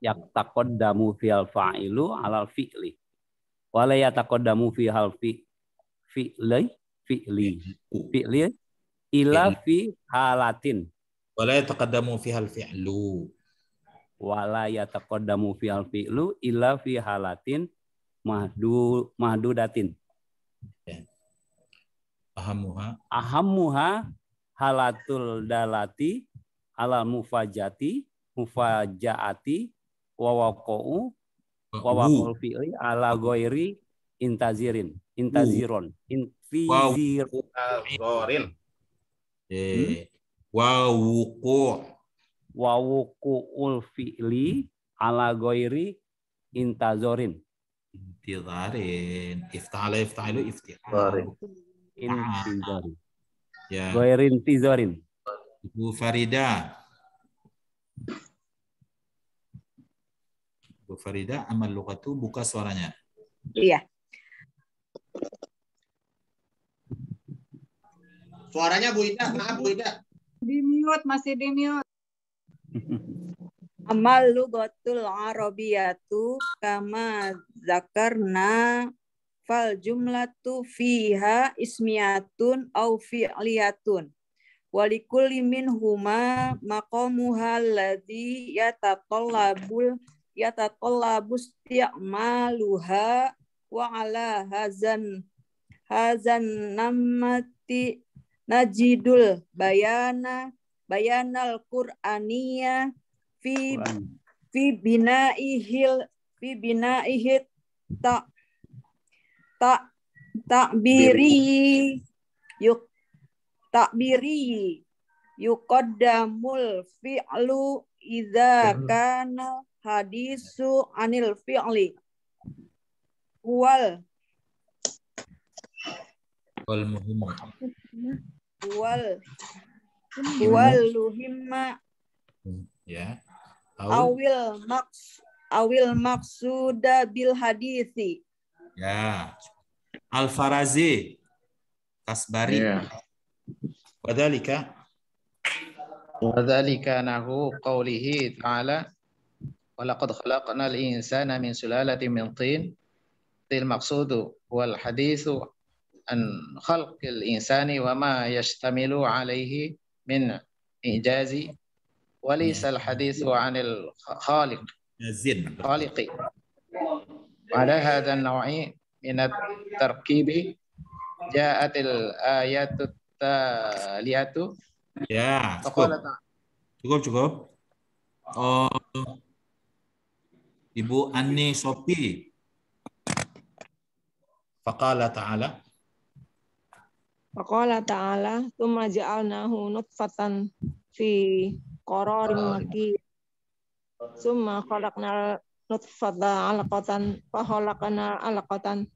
Yataqaddamu fihal fa'ilu ala fi'li. Wa la yataqaddamu fihal fi'li ila fi halatin. Wa la yataqaddamu fiha al-fi'lu. Wala yataqaddamu fihal fi'lu illa fi halatin mahdudatin. Ahammuha halatul dalati alal mufajaati wa waqa'ul fi'li ala ghairi intaziron. Wa wuqu'ul fi'li ala ghairi intazorin. Ifta'ilu ifti'al. Intizorin. Ya. Ghairi intizorin. Ibu Farida. Bu Farida, amal lughatu, buka suaranya. Iya. Suaranya Bu Ida, maaf Bu Ida. Di mute, masih di mute. Amal lughatul arabiyatu kama zakarna fal jumlatu fiha ismiyatun au fi'liyatun. Walikulli minhuma maqamuha alladhi yatatallabu isti'maluha wa ala hazan namati najidul bayanal qur'aniyya fi bina'ihil takbiri yuqaddamul fi'lu idza kana hadisu anil fi'li wal luhimma ya awil maksuda bil hadisi. Ya. Al-Farazi Kasbari. Wadhalika nahu qawlihi ta'ala wa laqad khalaqnal insana min sulalatin min tin. Til maqsudu wal hadithu an khalqil insani wa ma yashtamilu alaihi min ijazi وليس الحديث عن الخالق وعلى هذا النوع من التركيب جاءت الآيات التالية. Ya, cukup. Ibu Ani Sopi. Faqala ta'ala. Tsumma ja'alnahu nutfatan fi qararin makin. Tsumma khalaqnal nutfata 'alaqatan fa khalaqna 'alaqatan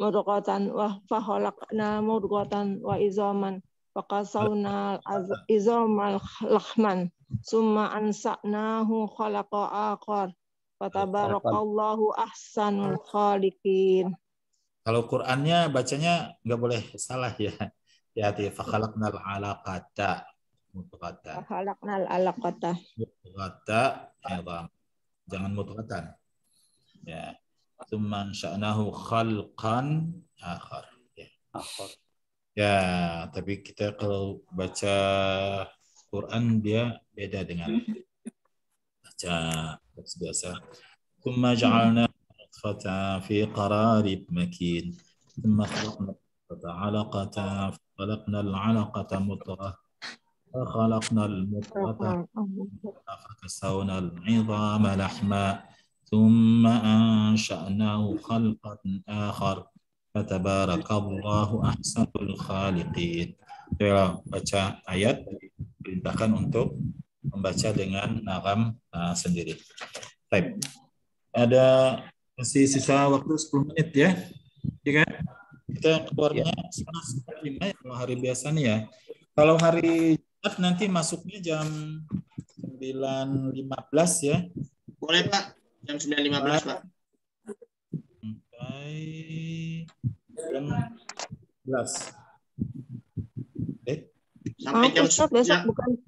mudghatan wa fa khalaqna mudghatan wa izaman wa qasawna izamal lahman tsumma ansa'nahu khalaqa akhar fa tabarakallahu ahsanul khaliqin. Kalau Qur'annya bacanya nggak boleh salah ya. Hati-hati. Fakhalaqnal 'alaqata mudghatan. Fakhalaqnal 'alaqata. Mudghata idham. Jangan mudghatan. Ya. Tsumma ansha'nahu khalqan akhar. Ya. Ya, tapi kita kalau baca Quran dia beda dengan baca biasa. Tsumma ja'alna في قرار مكين ثم خلقنا علقة خلقنا العلقة مضغة فخلقنا المضغة فكسونا العظام لحما ثم أنشأناه خلقا آخر فتبارك الله أحسن الخالقين. Baca ayat diperintahkan untuk membaca dengan nagam sendiri. Baik. Ada masih sisa waktu 10 menit ya. Iya kan? Kita keluarnya 5 ya kalau hari biasa nih ya. Kalau hari Jumat nanti masuknya jam 9.15 ya. Boleh Pak, jam 9.15 Pak. Sampai jam 11. Sampai jam Ustaz, besok bukan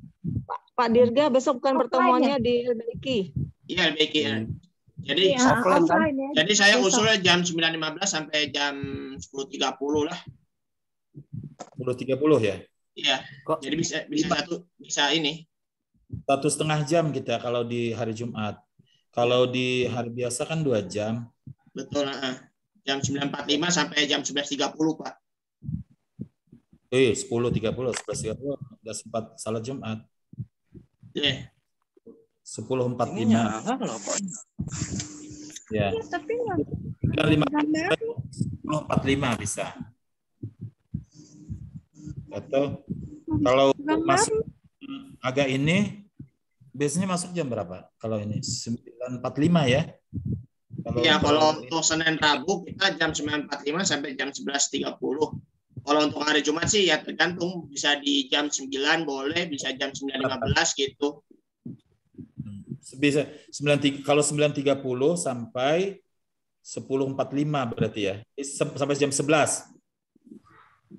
Pak Dirga, besok bukan pertemuannya di LBK. Iya, LBK ya. Jadi jadi saya usulnya jam 9.15 sampai jam 10.30 lah. 10.30 ya? Iya. Jadi bisa ini. 1,5 jam kita kalau di hari Jumat. Kalau di hari biasa kan 2 jam. Betul. Jam 9.45 sampai jam 11.30 Pak. 10.30, 11.30 udah sempat salat Jumat. Iya. 10.45. Ya. Tapi 10.45 bisa. Atau kalau masuk agak ini biasanya masuk jam berapa? Kalau ini 9.45 ya. Iya, kalau untuk Senin Rabu kita jam 9.45 sampai jam 11.30. Kalau untuk hari Jumat sih ya tergantung, bisa di jam 9 boleh, bisa jam 9.15 gitu. Bisa 9, kalau 9.30 sampai 10.45 berarti ya. Sampai jam 11.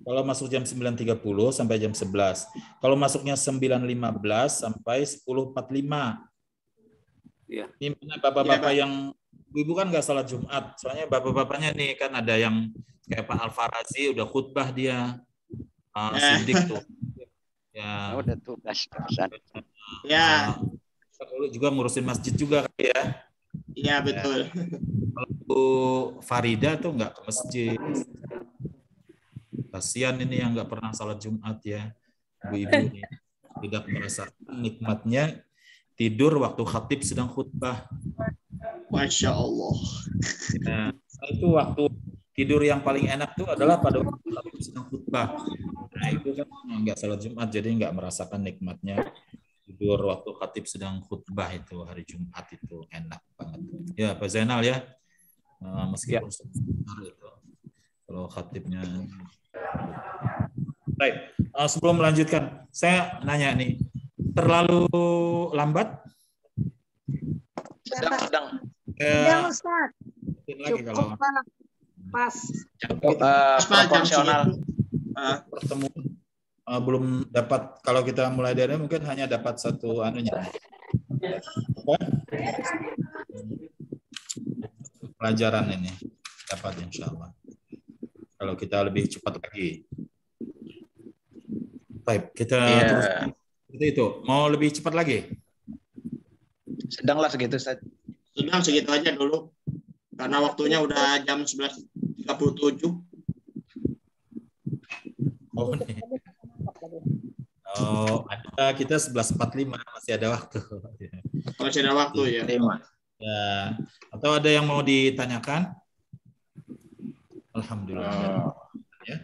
Kalau masuk jam 9.30 sampai jam 11. Kalau masuknya 9.15 sampai 10.45. Iya. Ini bapak-bapak yang ibu kan nggak salat Jumat. Soalnya bapak-bapaknya nih kan ada yang kayak Pak Al-Farazi udah khutbah dia. Sidik tuh. Ya. Udah tugas terusan. Ya. Kalau juga ngurusin masjid juga kan ya. Iya betul. Kalau Bu Farida tuh nggak ke masjid. Kasihan ini yang nggak pernah salat Jumat ya. Ibu-ibu ini tidak merasakan nikmatnya tidur waktu khatib sedang khutbah. Masya Allah. Nah, itu waktu tidur yang paling enak tuh adalah pada waktu khatib sedang khutbah. Nah itu kan nggak salat Jumat jadi nggak merasakan nikmatnya tidur waktu khatib sedang khutbah itu hari Jumat itu enak banget. Ya Pak Zainal ya, meskipun sebentar itu kalau khatibnya. Baik, sebelum melanjutkan, saya nanya nih, terlalu lambat? Sedang Ustaz. Lagi kalau pas. Proporsional. Pertemuan belum dapat, kalau kita mulai dari mungkin hanya dapat satu anunya. Apa? Pelajaran ini dapat insya Allah. Kalau kita lebih cepat lagi. Baik, kita terus. Itu. Mau lebih cepat lagi? Sedanglah segitu Ustaz. Sedang segitu aja dulu. Karena waktunya udah jam 11.37. Oh, nih. Oh, ada kita 11.45 masih ada waktu. Masih ada waktu ya. Ya. Atau ada yang mau ditanyakan? Alhamdulillah. Ya.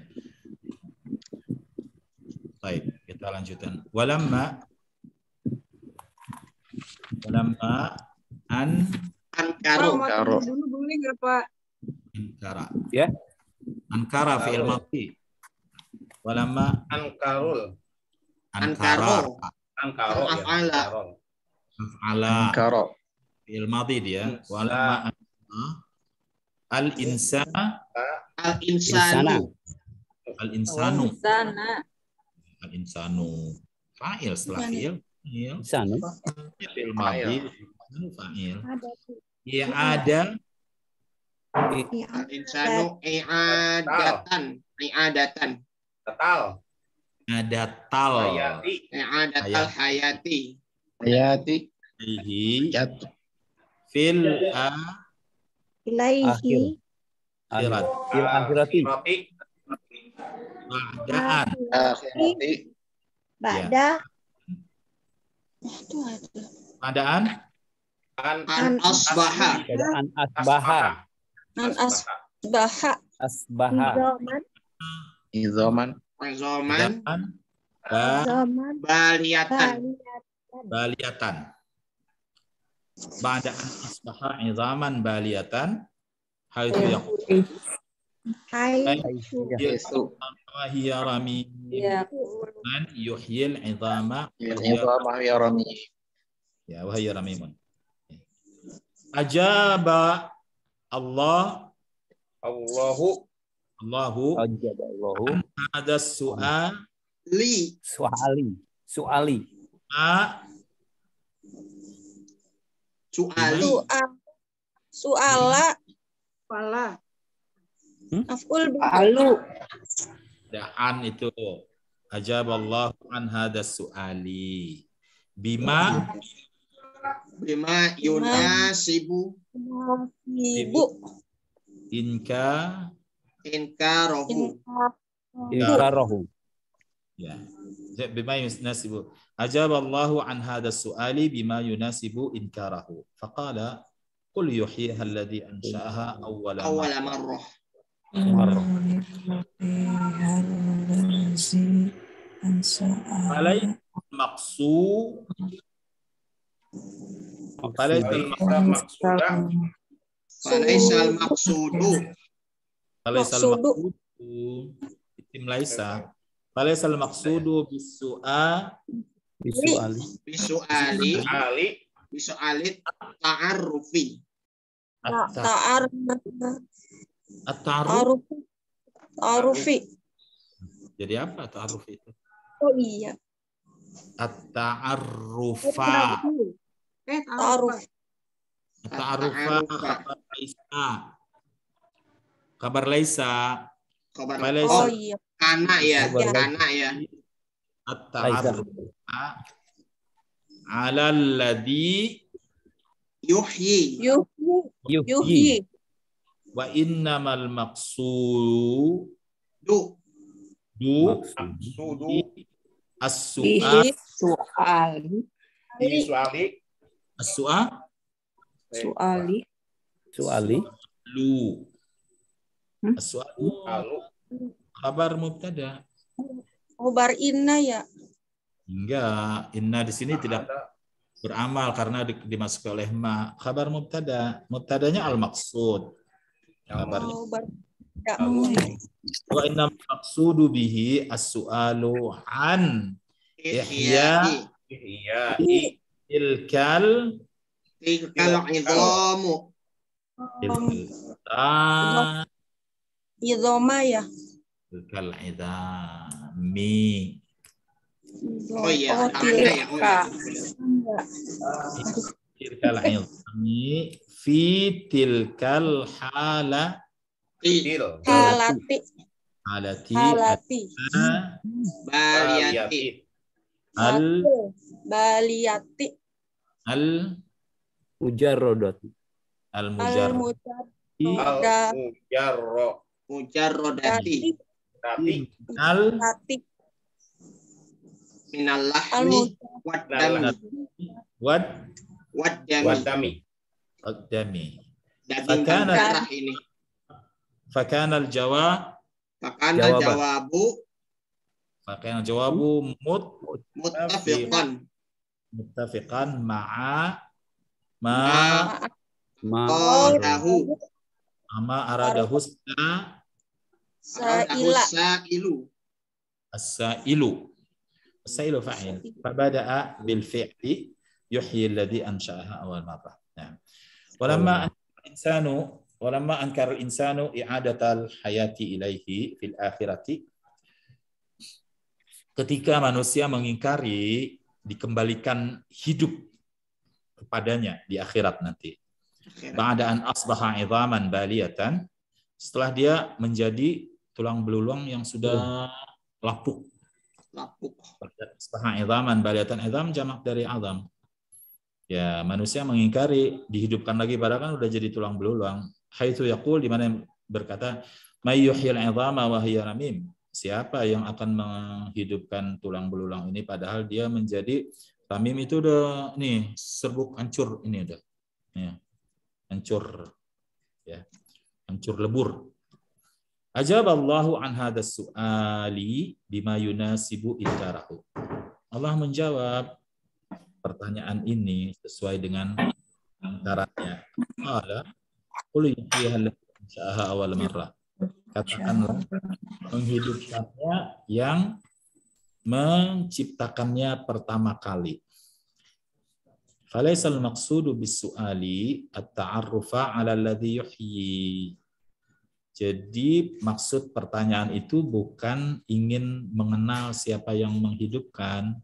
Baik, kita lanjutkan. Walamma Ankara. Dulu boleh nggak Pak? Ankara. Ya. Ankara fi'il madhi. Walamma Ankarul. Ankara. Ankaro. Af'ala. Fi'il madhi dia. Walamma al-insanu. Al-insanu. Fa'il setelah fi'il. Insanu. Fi'il madhi. Fa'il. Ya ada. Al-insanu i'adatan. Adatal. I'adatal hayati. Fil ilaihi akhirati. Ba'da. Adaan An asbaha. Izoman. Baliatan. ba'da an asbaha 'idhaman baliyatan haitsu yaqul wa hiya ramim man yuhyil 'idhama ya rami. Ya, wa hiya ramimun. Ajaba Allahu ada su'ali Su'ala af'ul bihi. Da'an itu ajaballahu an hadas su'ali bima yunasibu inkarahu. Ya. Bima yunasibu. Ajaballahu an hadas su'ali bima yunasibu inkarahu. Faqala qul yuhyiha alladhi ansha'aha awwala marrah. Alaysa al-maqsudu isim laisa. Falaisa al-maqsudu bisu'ali ta'arrufi. Ta'arrufi. Jadi apa ta'arruf itu? Oh iya. At-ta'arrufa. Ta'arrufa kabar laisa. Oh iya. Anak ya. At-ta'arrufa ala alladhi yuhyi. Wa innamal maqsudu kabar mubtada. Khabar inna ya. Enggak, inna di sini tidak beramal karena dimasuki oleh ma. Khabar mubtada. Mubtadanya al-maqsud. Kabarnya. Wa inna maqsudu bihi as-su'alu an ihya tilkal idhamu. Idhama ya. Tilkal idhami. Oh iya, tilkal idhami fi tilkal halati baliyati mujarrodati minal lahmi waddami. Daging dan darah ini. Fakana jawabu muttafiqan ma aradahu as-sailu fa'il fabada'a bil fi'li yuhyi alladhi ansha'aha awal marrah. Walamma ankara al-insanu i'adatal hayati ilaihi fil akhirati, ketika manusia mengingkari dikembalikan hidup kepadanya di akhirat nanti. Ba'da an asbaha 'idhaman baliyatan, setelah dia menjadi tulang belulang yang sudah lapuk. Asbaha 'idhaman baliyatan, 'idham jamak dari 'adham. Ya, manusia mengingkari dihidupkan lagi padahal kan udah jadi tulang belulang. Haitsu yaqul, di mana berkata may yuhyil 'idhama wa hiya ramim. Siapa yang akan menghidupkan tulang belulang ini padahal dia menjadi ramim, itu udah nih serbuk hancur ini udah. Ya. Hancur. Ya. Hancur lebur. Ajaballahu an hadas su'ali bima yunasibu inkarahu. Allah menjawab pertanyaan ini sesuai dengan anggarannya. Qala qul yuhyiha allazi ansha'aha awal marrah. Katakanlah menghidupkannya yang menciptakannya pertama kali. Falaisal maqsudu bis-su'ali at-ta'arrufa 'ala alladhi yuhyi. Jadi maksud pertanyaan itu bukan ingin mengenal siapa yang menghidupkan.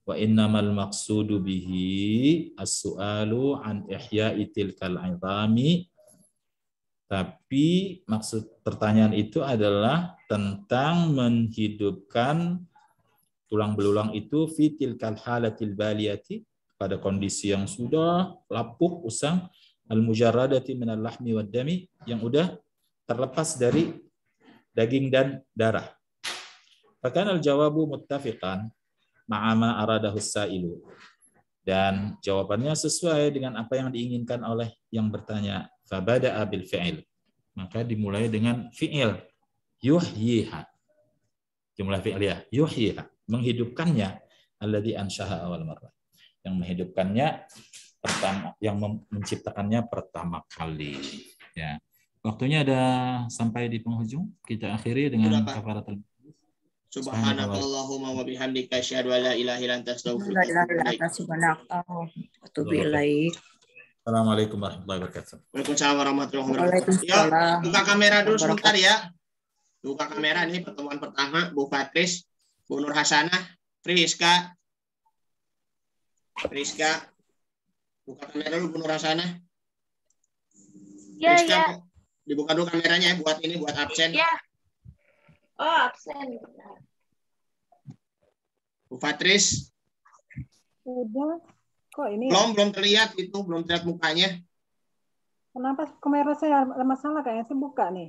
Wa innamal maqsudu bihi as-su'alu an ihya'i tilkal 'idhami. Tapi maksud pertanyaan itu adalah tentang menghidupkan tulang belulang itu fi tilkal halatil baliyati, pada kondisi yang sudah lapuk, usang, al-mujarradati minal lahmi wad dami, yang udah terlepas dari daging dan darah. Bahkan al-jawabu muttafiqan ma'a ma aradahu as-sa'ilu. Dan jawabannya sesuai dengan apa yang diinginkan oleh yang bertanya. Fabada'a bil fi'il. Maka dimulai dengan fi'il. Yuhyiha. Jumlah fi'liyah. Yuhyiha. Menghidupkannya. Alladhi ansyaha awal marrah. Yang menghidupkannya pertama, yang menciptakannya pertama kali. Ya. Waktunya ada sampai di penghujung. Kita akhiri dengan kafaratul. Subhanakallahumma wa bihamdika asyhadu an la ilaha illa anta astaghfiruka wa atubu ilaik. Assalamualaikum warahmatullahi wabarakatuh. Waalaikumsalam warahmatullahi wabarakatuh. Yuk, buka kamera dulu sebentar ya. Buka kamera nih, pertemuan pertama. Bu Patris, Bu Nur Hasanah, Friska. Buka kamera dulu Bu Nur Hasanah. Ya, Friska, ya. Dibuka dulu kameranya buat ini, buat absen. Ya. Oh, absen. Bu Patris. Udah. Kok ini? Belum terlihat itu, belum terlihat mukanya. Kenapa kamera saya ada masalah kayaknya? Saya buka nih.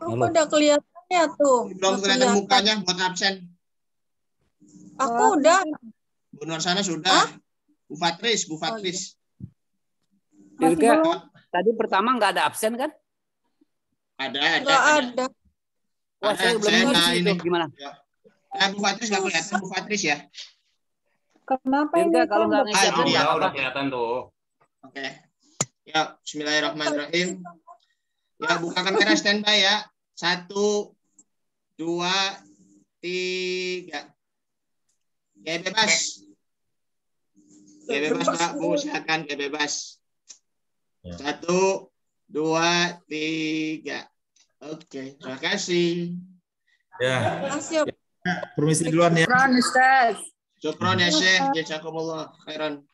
Oh, udah kelihatannya tuh. Belum kelihatan mukanya buat absen. Aku udah. Bu Nur Hasanah sudah. Bu Patris. Dirga, tadi pertama nggak ada absen kan? Ada. Nggak ada. Wah, saya belum ngisi itu. Gimana? Nah, Bu Patris nggak kelihatan, Bu Patris ya? Kenapa Dirga, ini kalau nggak ngisi absen ya udah kelihatan tuh. Oke. Ya, bismillahirrahmanirrahim. Ya, buka kamera standby ya. 1, 2, 3. Ya, bebas. Ya, bebas, Pak. Bu, silakan ya bebas. 1, 2, 3. Oke, terima kasih. Ya. Masih. Permisi duluan ya. Ustaz. Syukron ya Syekh, jazakumullah khairan.